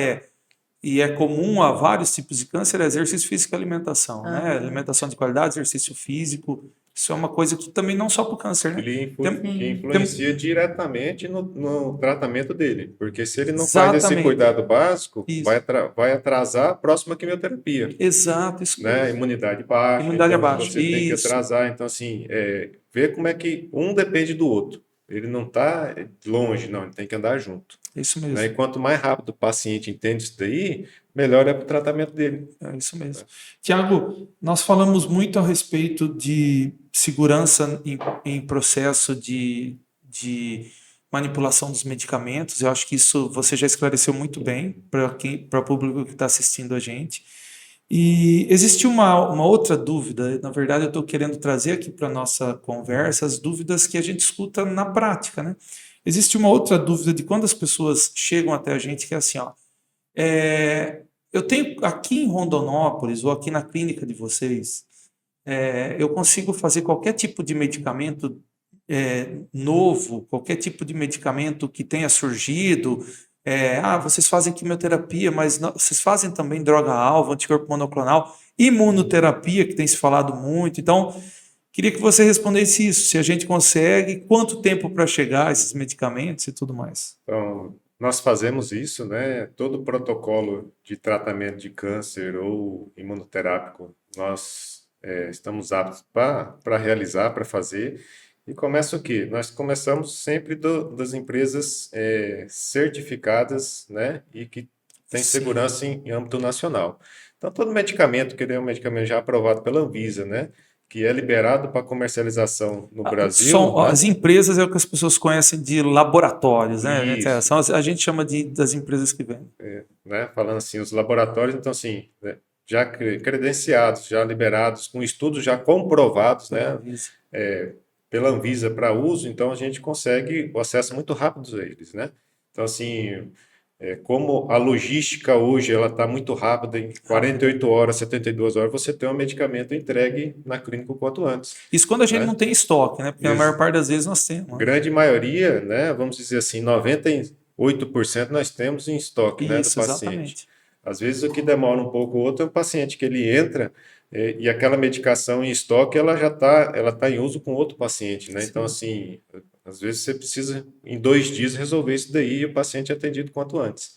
e é comum a vários tipos de câncer, é exercício físico e alimentação, né? Aham. Alimentação de qualidade, exercício físico, isso é uma coisa que também não só para o câncer, né? Que Sim. influencia diretamente no tratamento dele, porque se ele não faz esse Exatamente. cuidado básico, Isso. vai atrasar a próxima quimioterapia, Exato, isso né? mesmo. Imunidade baixa, Imunidade então abaixo, você tem que isso. atrasar. Então, assim, ver como é que um depende do outro. Ele não está longe, não, ele tem que andar junto, Isso né? mesmo. E quanto mais rápido o paciente entende isso daí, melhor é para o tratamento dele. É isso mesmo. Tiago, nós falamos muito a respeito de segurança em processo de manipulação dos medicamentos. Eu acho que isso você já esclareceu muito bem para o público que está assistindo a gente. E existe uma outra dúvida, na verdade eu estou querendo trazer aqui para a nossa conversa as dúvidas que a gente escuta na prática, né? Existe uma outra dúvida de quando as pessoas chegam até a gente que é assim, ó, eu tenho aqui em Rondonópolis ou aqui na clínica de vocês, eu consigo fazer qualquer tipo de medicamento novo, qualquer tipo de medicamento que tenha surgido. Vocês fazem quimioterapia, mas vocês fazem também droga-alvo, anticorpo monoclonal, imunoterapia, que tem se falado muito. Então, queria que você respondesse isso, se a gente consegue, quanto tempo para chegar a esses medicamentos e tudo mais. Então, nós fazemos isso, né? Todo o protocolo de tratamento de câncer ou imunoterápico, nós estamos aptos para realizar, para fazer. E começa o quê? Nós começamos sempre das empresas certificadas, né? E que tem segurança em âmbito nacional. Então, todo medicamento, que é um medicamento já aprovado pela Anvisa, né? Que é liberado para comercialização no Brasil, né? As empresas é o que as pessoas conhecem de laboratórios, né? Isso. A gente chama das empresas que vendem. Né? Falando assim, os laboratórios, então assim, né? Já credenciados, já liberados, com estudos já comprovados, né? Pela Anvisa para uso, então a gente consegue o acesso muito rápido a eles, né? Então assim, como a logística hoje ela está muito rápida, em 48 horas, 72 horas, você tem um medicamento entregue na clínica o quanto antes. Isso quando a gente né? não tem estoque, né? Porque a maior parte das vezes nós temos. Né? Grande maioria, né? Vamos dizer assim, 98% nós temos em estoque, né, do paciente. Exatamente. Às vezes o que demora um pouco o outro é o paciente que ele entra e aquela medicação em estoque ela já tá em uso com outro paciente, né? Sim. Então assim, às vezes você precisa em 2 dias resolver isso daí e o paciente é atendido quanto antes.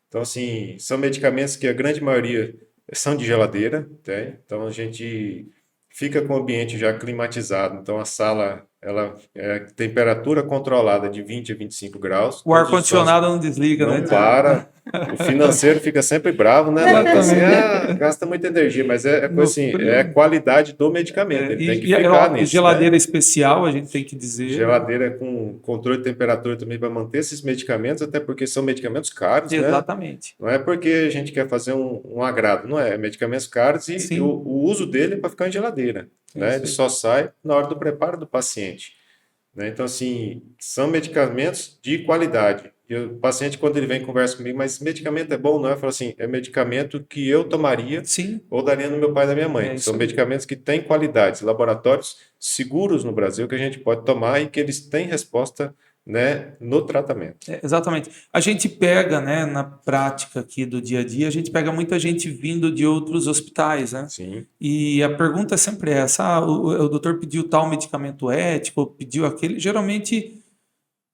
Então assim, são medicamentos que a grande maioria são de geladeira, tá? Então a gente fica com o ambiente já climatizado, então a sala ela é temperatura controlada de 20 a 25 graus. O ar-condicionado não desliga, não né? para. O financeiro fica sempre bravo, né? Assim, gasta muita energia, mas coisa assim, é a qualidade do medicamento. Ele tem que ficar nisso. Geladeira né? especial, a gente tem que dizer. Geladeira com controle de temperatura também para manter esses medicamentos, até porque são medicamentos caros, Exatamente. né? Não é porque a gente quer fazer um agrado, não é? Medicamentos caros e o uso dele é para ficar em geladeira. Né? Ele só sai na hora do preparo do paciente. Né? Então, assim, são medicamentos de qualidade. E o paciente, quando ele vem conversa comigo, mas medicamento é bom, não é? Eu falo assim, é medicamento que eu tomaria ou daria no meu pai e na minha mãe. São medicamentos que têm qualidades, laboratórios seguros no Brasil que a gente pode tomar e que eles têm resposta, né, no tratamento. Exatamente. A gente pega, né, na prática aqui do dia a dia, a gente pega muita gente vindo de outros hospitais, né? Sim. E a pergunta é sempre essa, o doutor pediu tal medicamento ético, pediu aquele, geralmente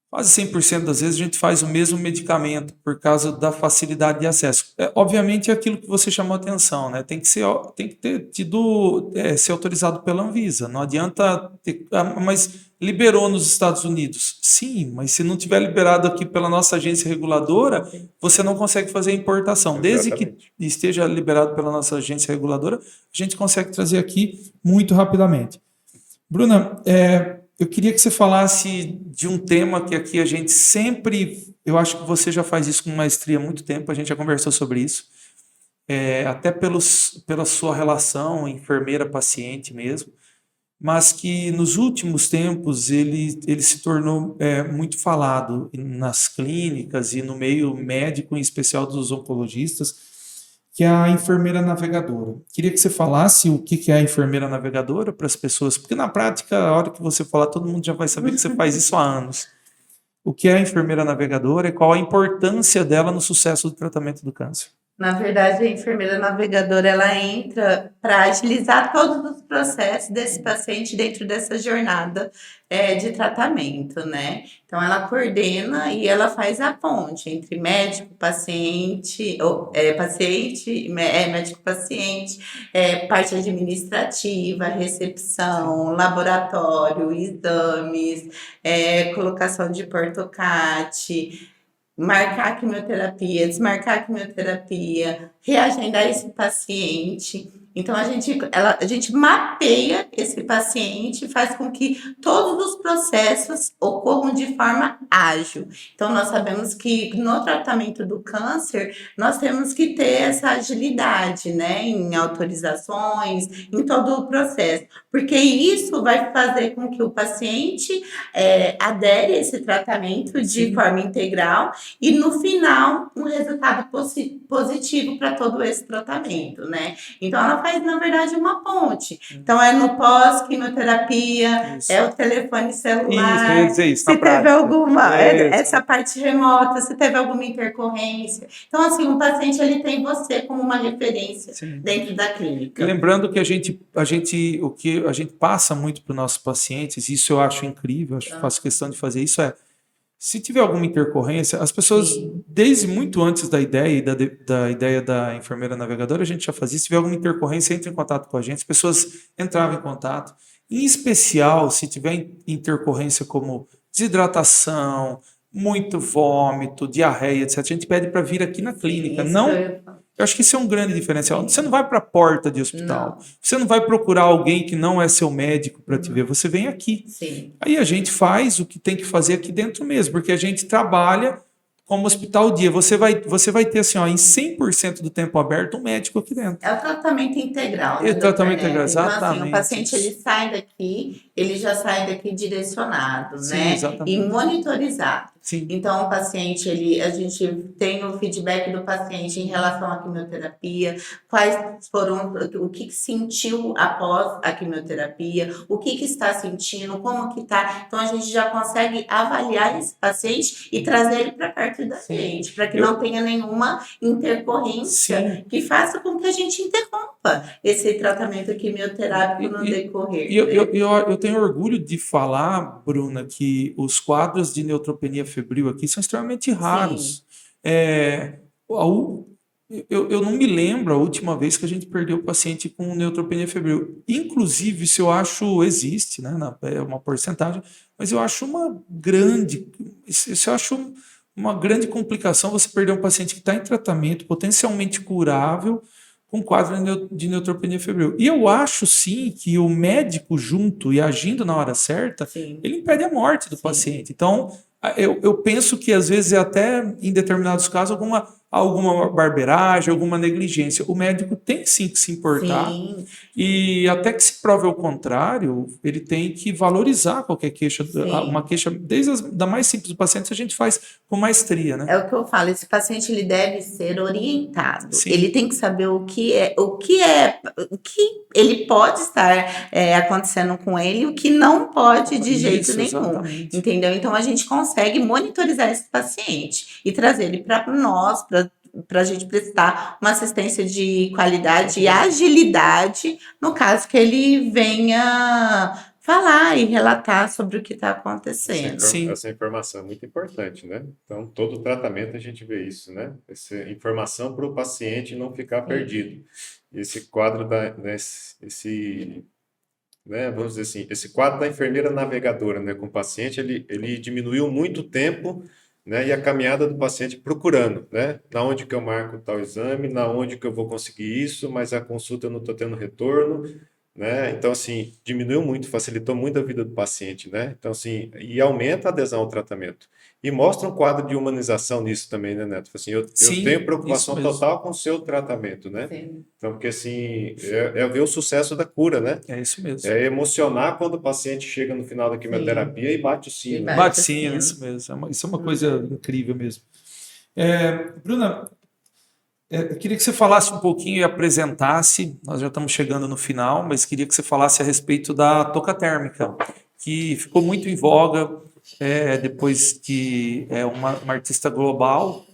quase 100% das vezes a gente faz o mesmo medicamento por causa da facilidade de acesso. Obviamente é aquilo que você chamou a atenção, né? Tem que ter tido, ser autorizado pela Anvisa. Não adianta ter, mas liberou nos Estados Unidos. Sim, mas se não tiver liberado aqui pela nossa agência reguladora, você não consegue fazer a importação. Desde que esteja liberado pela nossa agência reguladora, a gente consegue trazer aqui muito rapidamente. Bruna, eu queria que você falasse de um tema que aqui a gente sempre... Eu acho que você já faz isso com maestria há muito tempo, a gente já conversou sobre isso, até pela sua relação enfermeira-paciente mesmo, mas que nos últimos tempos ele se tornou muito falado nas clínicas e no meio médico, em especial dos oncologistas, que é a enfermeira navegadora. Queria que você falasse o que é a enfermeira navegadora para as pessoas, porque na prática, a hora que você falar, todo mundo já vai saber que você faz isso há anos. O que é a enfermeira navegadora e qual a importância dela no sucesso do tratamento do câncer? Na verdade, a enfermeira navegadora ela entra para agilizar todos os processos desse paciente dentro dessa jornada de tratamento, né? Então, ela coordena e ela faz a ponte entre médico, paciente, médico, paciente, parte administrativa, recepção, laboratório, exames, colocação de portocate, marcar a quimioterapia, desmarcar a quimioterapia, reagendar esse paciente. Então, a gente mapeia esse paciente, faz com que todos os processos ocorram de forma ágil. Então, nós sabemos que no tratamento do câncer, nós temos que ter essa agilidade, né, em autorizações, em todo o processo, porque isso vai fazer com que o paciente adere a esse tratamento de forma integral e no final um resultado positivo para todo esse tratamento, né? Então ela faz na verdade uma ponte. Então é no pós-quimioterapia, é o telefone celular, isso, se teve alguma essa parte remota, se teve alguma intercorrência. Então assim, o paciente ele tem você como uma referência dentro da clínica. E lembrando que o que a gente passa muito para os nossos pacientes, isso eu acho incrível, faço questão de fazer isso, se tiver alguma intercorrência, as pessoas, desde muito antes da ideia da ideia da enfermeira navegadora, a gente já fazia. Se tiver alguma intercorrência, entre em contato com a gente. As pessoas entravam em contato. Em especial, se tiver intercorrência como desidratação, muito vômito, diarreia, etc., a gente pede para vir aqui na clínica. Eu acho que isso é um grande diferencial. Você não vai para a porta de hospital. Você não vai procurar alguém que não é seu médico para te ver. Você vem aqui. Aí a gente faz o que tem que fazer aqui dentro mesmo, porque a gente trabalha como hospital dia. Você vai ter assim, em 100% do tempo aberto, um médico aqui dentro. É o tratamento integral. É o tratamento integral, exatamente. Então, assim, o paciente ele sai daqui, ele já sai daqui direcionado, né? Exatamente. E monitorizado. Sim. Então, o paciente, a gente tem o feedback do paciente em relação à quimioterapia, quais foram, o que sentiu após a quimioterapia, o que está sentindo, como que está. Então, a gente já consegue avaliar esse paciente e trazer ele para perto da gente, para que não tenha nenhuma intercorrência que faça com que a gente interrompa esse tratamento quimioterápico no decorrer. Eu tenho orgulho de falar, Bruna, que os quadros de neutropenia febril aqui são extremamente raros. Eu não me lembro a última vez que a gente perdeu o paciente com neutropenia febril. Inclusive, isso eu acho, existe, né? É uma porcentagem, mas eu acho uma grande complicação você perder um paciente que está em tratamento, potencialmente curável, com quadro de neutropenia febril. E eu acho, sim, que o médico junto e agindo na hora certa, ele impede a morte do paciente. Então, eu penso que, às vezes, até em determinados casos, alguma barbeiragem, alguma negligência. O médico tem, sim, que se importar. E até que se prove ao contrário, ele tem que valorizar qualquer queixa. Uma queixa, desde da mais simples do paciente, a gente faz com maestria, né? É o que eu falo, esse paciente ele deve ser orientado. Ele tem que saber o que ele pode estar acontecendo com ele e o que não pode de jeito nenhum. Exatamente. Entendeu? Então a gente consegue monitorizar esse paciente e trazer ele para nós, para a gente prestar uma assistência de qualidade e agilidade, no caso que ele venha falar e relatar sobre o que está acontecendo. Essa informação é muito importante, né? Então, todo tratamento a gente vê isso, né? Essa informação para o paciente não ficar perdido. Esse quadro vamos dizer assim, esse quadro da enfermeira navegadora, né, com o paciente, ele diminuiu muito tempo, né, e a caminhada do paciente procurando, né, na onde que eu marco tal exame, na onde que eu vou conseguir isso, mas a consulta eu não estou tendo retorno, né? Então, assim, diminuiu muito, facilitou muito a vida do paciente, né? Então, assim, e aumenta a adesão ao tratamento. E mostra um quadro de humanização nisso também, né, Neto? Assim, eu tenho preocupação total com o seu tratamento, né? Então, porque, assim, é ver o sucesso da cura, né? É isso mesmo. É emocionar quando o paciente chega no final da quimioterapia e bate o sino. Bate o sino, isso mesmo. Isso é uma coisa incrível mesmo. Bruna, eu queria que você falasse um pouquinho e apresentasse, nós já estamos chegando no final, mas queria que você falasse a respeito da touca térmica, que ficou muito em voga depois que uma artista global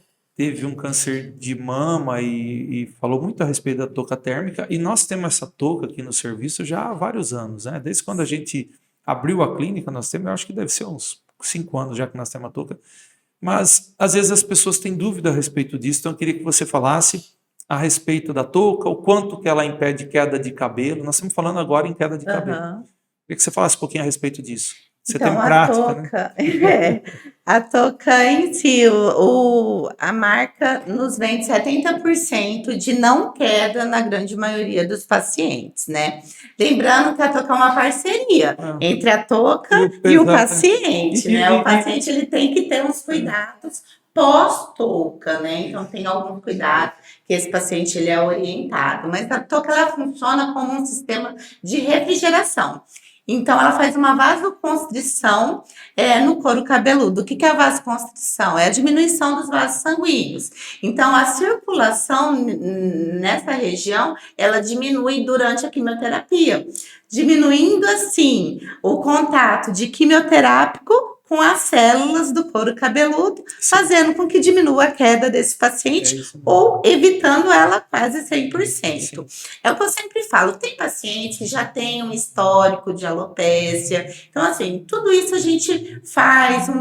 teve um câncer de mama e falou muito a respeito da touca térmica, e nós temos essa touca aqui no serviço já há vários anos, né? Desde quando a gente abriu a clínica, nós temos, eu acho que deve ser uns 5 anos já que nós temos a touca, mas às vezes as pessoas têm dúvida a respeito disso, então eu queria que você falasse a respeito da touca, o quanto que ela impede queda de cabelo. Nós estamos falando agora em queda de cabelo. Aham. Queria que você falasse um pouquinho a respeito disso. Você Então, tem a prática, né? touca, a touca em si, a marca nos vende 70% de não queda na grande maioria dos pacientes, né? Lembrando que a touca é uma parceria Ah. entre a touca E e o exatamente. paciente, E- né? e- O paciente ele tem que ter uns cuidados pós-touca, né? Então tem algum cuidado que esse paciente ele é orientado, mas a touca ela funciona como um sistema de refrigeração. Então, ela faz uma vasoconstrição no couro cabeludo. O que é a vasoconstrição? É a diminuição dos vasos sanguíneos. Então, a circulação nessa região, ela diminui durante a quimioterapia, diminuindo, assim, o contato de quimioterápico com as células do couro cabeludo, fazendo com que diminua a queda desse paciente, É isso mesmo. ou evitando ela quase 100%. É o que eu sempre falo, tem pacientes que já têm um histórico de alopécia, então assim, tudo isso a gente faz um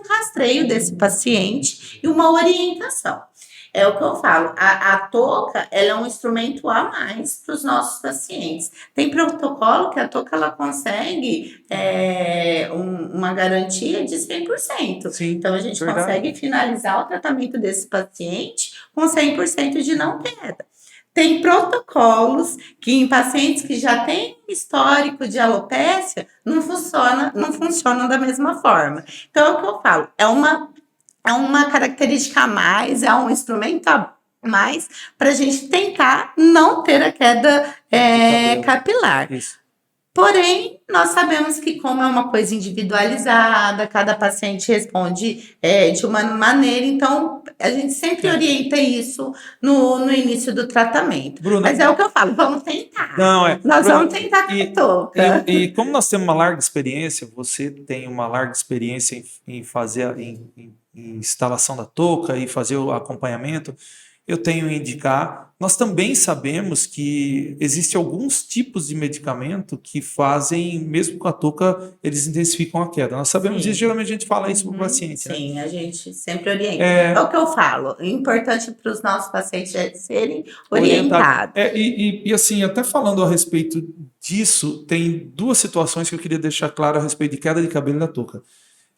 rastreio desse paciente e uma orientação. É o que eu falo, a touca, ela é um instrumento a mais para os nossos pacientes. Tem protocolo que a touca, ela consegue uma garantia de 100%. Sim, Então, a gente verdade. consegue finalizar o tratamento desse paciente com 100% de não queda. Tem protocolos que em pacientes que já têm histórico de alopécia, não funcionam da mesma forma. Então, é o que eu falo, é uma característica a mais, é um instrumento a mais para a gente tentar não ter a queda capilar. Isso. Porém, nós sabemos que como é uma coisa individualizada, cada paciente responde de uma maneira, então a gente sempre orienta isso no início do tratamento. Bruna, Mas é o que eu falo, vamos tentar. Não, Nós Bruna, vamos tentar com a touca. E como nós temos uma larga experiência, você tem uma larga experiência em fazer em instalação da touca e fazer o acompanhamento, eu tenho a indicar. Nós também sabemos que existem alguns tipos de medicamento que fazem, mesmo com a touca, eles intensificam a queda. Nós sabemos Sim. disso, geralmente a gente fala isso para o paciente. Né? Sim, a gente sempre orienta. É o que eu falo, o importante para os nossos pacientes é serem orientados. E assim, até falando a respeito disso, tem duas situações que eu queria deixar claro a respeito de queda de cabelo da touca.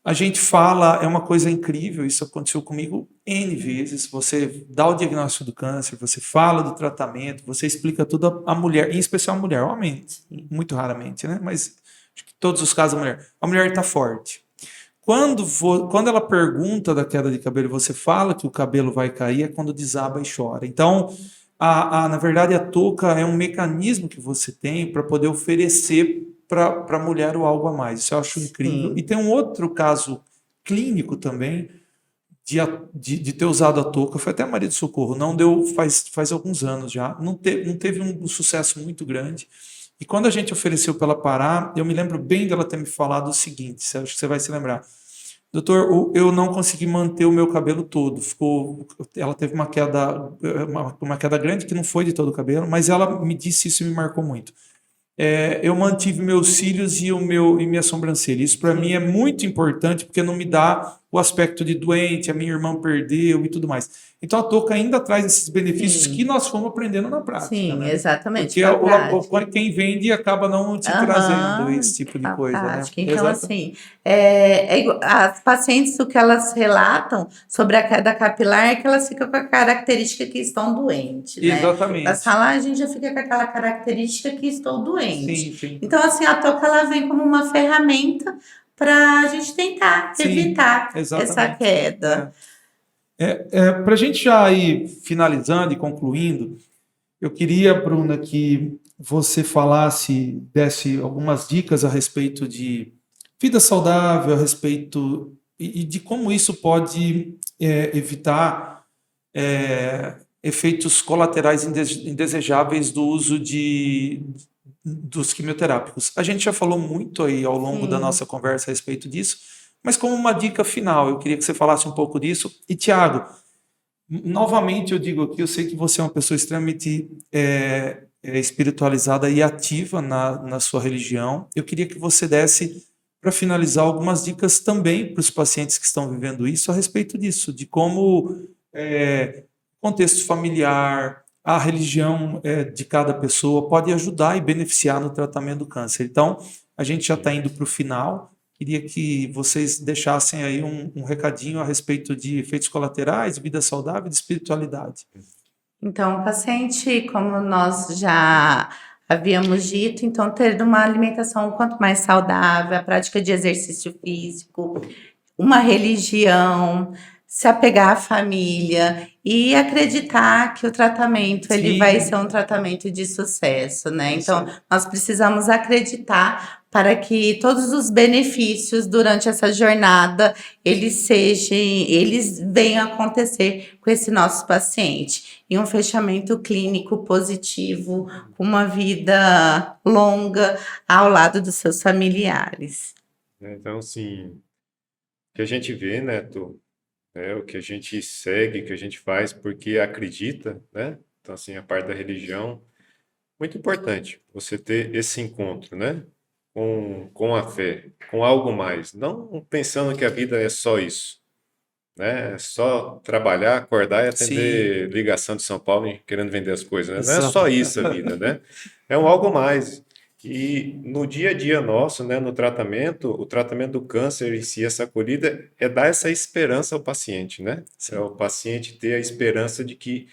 A gente fala, é uma coisa incrível, isso aconteceu comigo N vezes, você dá o diagnóstico do câncer, você fala do tratamento, você explica tudo à mulher, em especial a mulher, homem, muito raramente, né? Mas acho que todos os casos a mulher está forte. Quando ela pergunta da queda de cabelo, você fala que o cabelo vai cair, é quando desaba e chora. Então, na verdade, a touca é um mecanismo que você tem para poder oferecer para a mulher o algo a mais. Isso eu acho incrível. E tem um outro caso clínico também de ter usado a touca, foi até a Maria do Socorro, não deu, faz alguns anos já, não teve um sucesso muito grande. E quando a gente ofereceu para ela parar, eu me lembro bem dela ter me falado o seguinte, acho que você vai se lembrar. Doutor, eu não consegui manter o meu cabelo todo. Ela teve uma queda grande, que não foi de todo o cabelo, mas ela me disse isso e me marcou muito. Eu mantive meus cílios e minha sobrancelha. Isso para mim é muito importante porque não me dá o aspecto de doente, a minha irmã perdeu e tudo mais. Então a touca ainda traz esses benefícios que nós fomos aprendendo na prática. Sim, né? exatamente. Porque quem vende acaba não te trazendo esse tipo de coisa. Né? Então, assim, as pacientes, o que elas relatam sobre a queda capilar é que elas ficam com a característica que estão doentes. Né? Exatamente. Elas falam, a gente já fica com aquela característica que estou doente. Sim. Então, assim, a touca ela vem como uma ferramenta para a gente tentar evitar essa queda. Para a gente já ir finalizando e concluindo, eu queria, Bruna, que você desse algumas dicas a respeito de vida saudável, a respeito e de como isso pode evitar efeitos colaterais indesejáveis do uso dos quimioterápicos. A gente já falou muito aí ao longo da nossa conversa a respeito disso, mas como uma dica final, eu queria que você falasse um pouco disso. E, Tiago, Novamente, eu digo aqui, eu sei que você é uma pessoa extremamente espiritualizada e ativa na sua religião. Eu queria que você desse, para finalizar, algumas dicas também para os pacientes que estão vivendo isso a respeito disso, de como contexto familiar, a religião de cada pessoa pode ajudar e beneficiar no tratamento do câncer. Então, a gente já está indo para o final. Queria que vocês deixassem aí um recadinho a respeito de efeitos colaterais, vida saudável e de espiritualidade. Então, o paciente, como nós já havíamos dito, então ter uma alimentação quanto mais saudável, a prática de exercício físico, uma religião, se apegar à família e acreditar que o tratamento ele Sim. vai ser um tratamento de sucesso, né? Então, Isso. nós precisamos acreditar para que todos os benefícios durante essa jornada eles venham acontecer com esse nosso paciente. E um fechamento clínico positivo, com uma vida longa ao lado dos seus familiares. Então, assim, o que a gente vê, Neto, o que a gente segue, o que a gente faz porque acredita, né? Então, assim, a parte da religião, muito importante você ter esse encontro, né? Com a fé, com algo mais. Não pensando que a vida é só isso, né? É só trabalhar, acordar e atender ligação de São Paulo e querendo vender as coisas, né? Não é Exato. só isso a vida, né? É um algo mais. E no dia a dia nosso, né, no tratamento, o tratamento do câncer em si, essa acolhida, é dar essa esperança ao paciente, né? Sim. É o paciente ter a esperança de que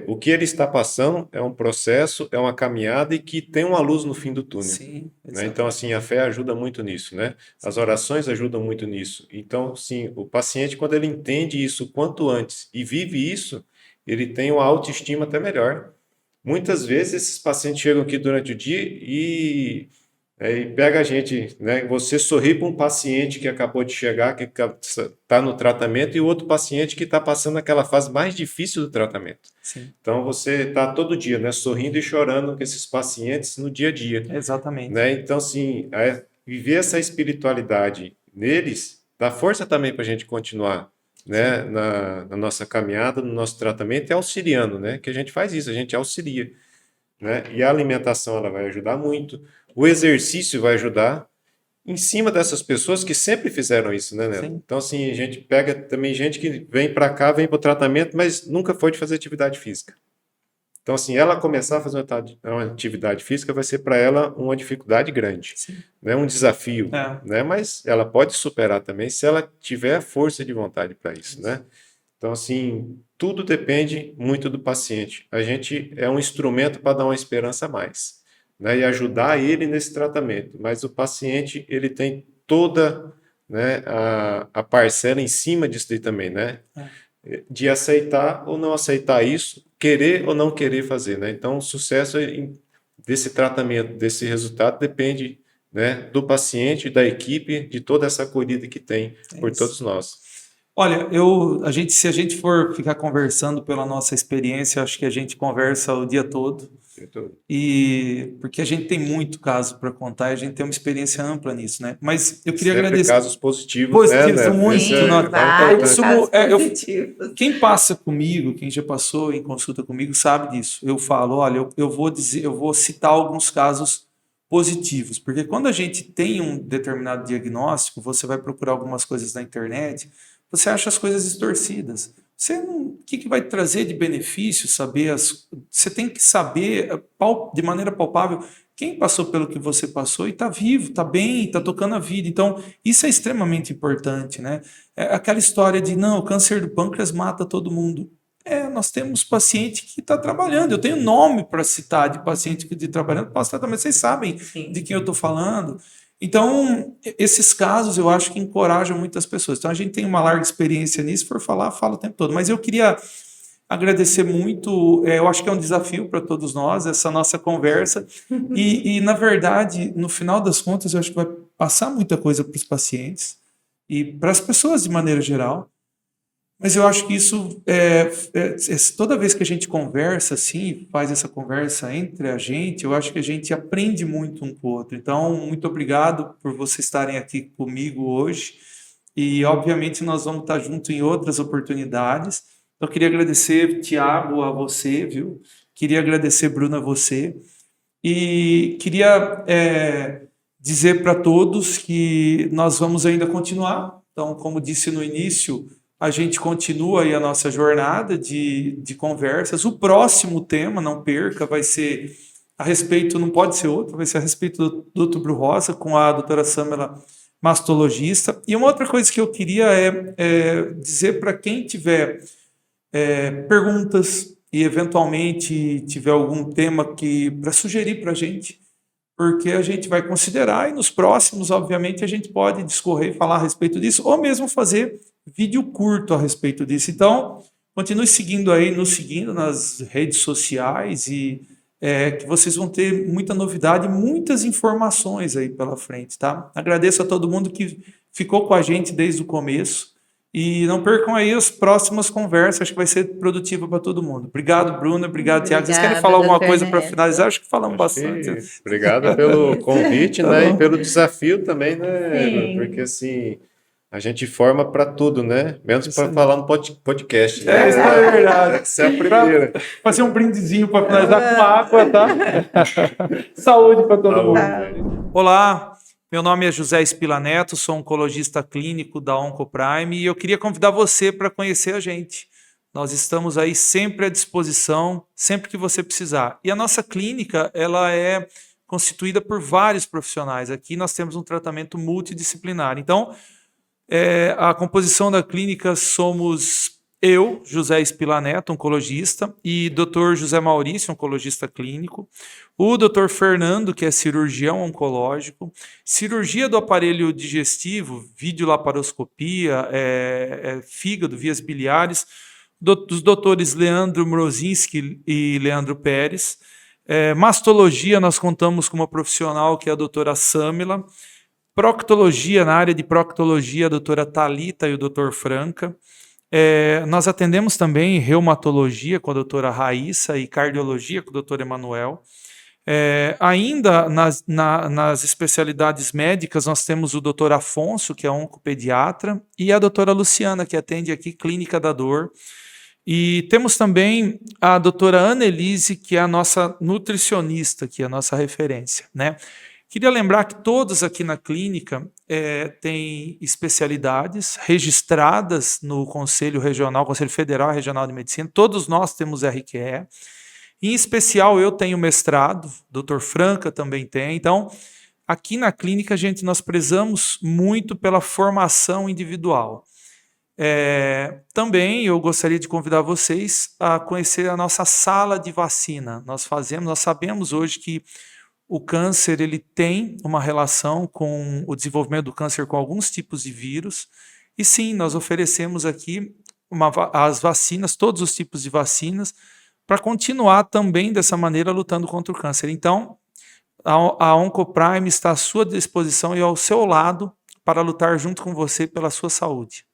o que ele está passando é um processo, é uma caminhada e que tem uma luz no fim do túnel. Sim, Né? Então, assim, a fé ajuda muito nisso, né? As orações ajudam muito nisso. Então, sim, o paciente, quando ele entende isso quanto antes e vive isso, ele tem uma autoestima até melhor. Muitas vezes esses pacientes chegam aqui durante o dia e pega a gente, né? Você sorri para um paciente que acabou de chegar, que está no tratamento, e o outro paciente que está passando aquela fase mais difícil do tratamento. Sim, Então você está todo dia, né? Sorrindo e chorando com esses pacientes no dia a dia, exatamente. né? Então, assim, viver essa espiritualidade neles dá força também para a gente continuar, né? Na nossa caminhada, no nosso tratamento e auxiliando, né? Que a gente faz isso, a gente auxilia, né? E a alimentação ela vai ajudar muito, o exercício vai ajudar em cima dessas pessoas que sempre fizeram isso, né, Neto? Sim. Então, assim, a gente pega também gente que vem para cá, vem para o tratamento, mas nunca foi de fazer atividade física. Então, assim, ela começar a fazer uma atividade física vai ser para ela uma dificuldade grande, Sim. né? Um desafio, né? Mas ela pode superar também se ela tiver força de vontade para isso, né? Então, assim, tudo depende muito do paciente. A gente é um instrumento para dar uma esperança a mais, né? E ajudar ele nesse tratamento. Mas o paciente, ele tem toda, né, a parcela em cima disso daí também, né? De aceitar ou não aceitar isso, querer ou não querer fazer, né? Então, o sucesso desse tratamento, desse resultado, depende, né, do paciente, da equipe, de toda essa acolhida que tem por todos nós. Olha, se a gente for ficar conversando pela nossa experiência, acho que a gente conversa o dia todo. E porque a gente tem muito caso para contar, e a gente tem uma experiência ampla nisso, né? Mas eu queria Sempre agradecer. casos positivos, Positivos, né? muito. Esse é vários Isso, casos positivos. quem passa comigo, quem já passou em consulta comigo, sabe disso. Eu falo, olha, eu vou citar alguns casos positivos, porque quando a gente tem um determinado diagnóstico, você vai procurar algumas coisas na internet, você acha as coisas distorcidas. O que vai trazer de benefício saber você tem que saber de maneira palpável quem passou pelo que você passou e está vivo, está bem, está tocando a vida. Então, isso é extremamente importante, né? É aquela história de, não, o câncer do pâncreas mata todo mundo. Nós temos paciente que está trabalhando. Eu tenho nome para citar de paciente que está trabalhando, posso tratamento. Vocês sabem de quem eu estou falando. Então, esses casos eu acho que encorajam muitas pessoas. Então, a gente tem uma larga experiência nisso, se for falar, fala o tempo todo. Mas eu queria agradecer muito, eu acho que é um desafio para todos nós, essa nossa conversa. E, na verdade, no final das contas, eu acho que vai passar muita coisa para os pacientes e para as pessoas de maneira geral. Mas eu acho que isso, toda vez que a gente conversa assim, faz essa conversa entre a gente, eu acho que a gente aprende muito um com o outro. Então, muito obrigado por vocês estarem aqui comigo hoje. E, obviamente, nós vamos estar juntos em outras oportunidades. Então, eu queria agradecer, Tiago, a você, viu? Queria agradecer, Bruno, a você. E queria dizer para todos que nós vamos ainda continuar. Então, como disse no início, a gente continua aí a nossa jornada de conversas. O próximo tema, não perca, vai ser a respeito, não pode ser outro, vai ser a respeito do Outubro Rosa, com a doutora Samela, mastologista. E uma outra coisa que eu queria dizer para quem tiver perguntas e eventualmente tiver algum tema para sugerir para a gente, porque a gente vai considerar e nos próximos, obviamente, a gente pode discorrer e falar a respeito disso, ou mesmo fazer vídeo curto a respeito disso. Então, continue seguindo aí, nos seguindo nas redes sociais e que vocês vão ter muita novidade, muitas informações aí pela frente, tá? Agradeço a todo mundo que ficou com a gente desde o começo e não percam aí as próximas conversas, acho que vai ser produtiva para todo mundo. Obrigado, Bruna, obrigado, Tiago. Vocês querem falar alguma coisa para finalizar? Acho que falamos bastante. Obrigado pelo convite, né? E pelo desafio também, né? Sim. Porque assim, a gente forma para tudo, né? Menos para falar no podcast. Né? Isso é verdade. Essa é a primeira. Fazer um brindezinho para finalizar com água, tá? Saúde para todo mundo. Olá, meu nome é José Espila Neto, sou oncologista clínico da Oncoprime e eu queria convidar você para conhecer a gente. Nós estamos aí sempre à disposição, sempre que você precisar. E a nossa clínica, ela é constituída por vários profissionais. Aqui nós temos um tratamento multidisciplinar. Então, a composição da clínica somos eu, José Espila Neto, oncologista, e Dr. José Maurício, oncologista clínico, o Dr. Fernando, que é cirurgião oncológico, cirurgia do aparelho digestivo, videolaparoscopia, fígado, vias biliares, dos doutores Leandro Mrozinski e Leandro Pérez. Mastologia, nós contamos com uma profissional que é a doutora Samela. Proctologia, na área de proctologia, a doutora Thalita e o doutor Franca. Nós atendemos também reumatologia com a doutora Raíssa e cardiologia com o doutor Emanuel. Ainda nas especialidades médicas, nós temos o doutor Afonso, que é oncopediatra, e a doutora Luciana, que atende aqui Clínica da Dor. E temos também a doutora Annelise, que é a nossa nutricionista, que é a nossa referência, né? Queria lembrar que todos aqui na clínica têm especialidades registradas no Conselho Regional, Conselho Federal e Regional de Medicina. Todos nós temos RQE. Em especial, eu tenho mestrado, Dr. Franca também tem. Então, aqui na clínica, nós prezamos muito pela formação individual. Também eu gostaria de convidar vocês a conhecer a nossa sala de vacina. Nós sabemos hoje que o câncer ele tem uma relação com o desenvolvimento do câncer com alguns tipos de vírus. E sim, nós oferecemos aqui as vacinas, todos os tipos de vacinas, para continuar também dessa maneira lutando contra o câncer. Então, a Oncoprime está à sua disposição e ao seu lado para lutar junto com você pela sua saúde.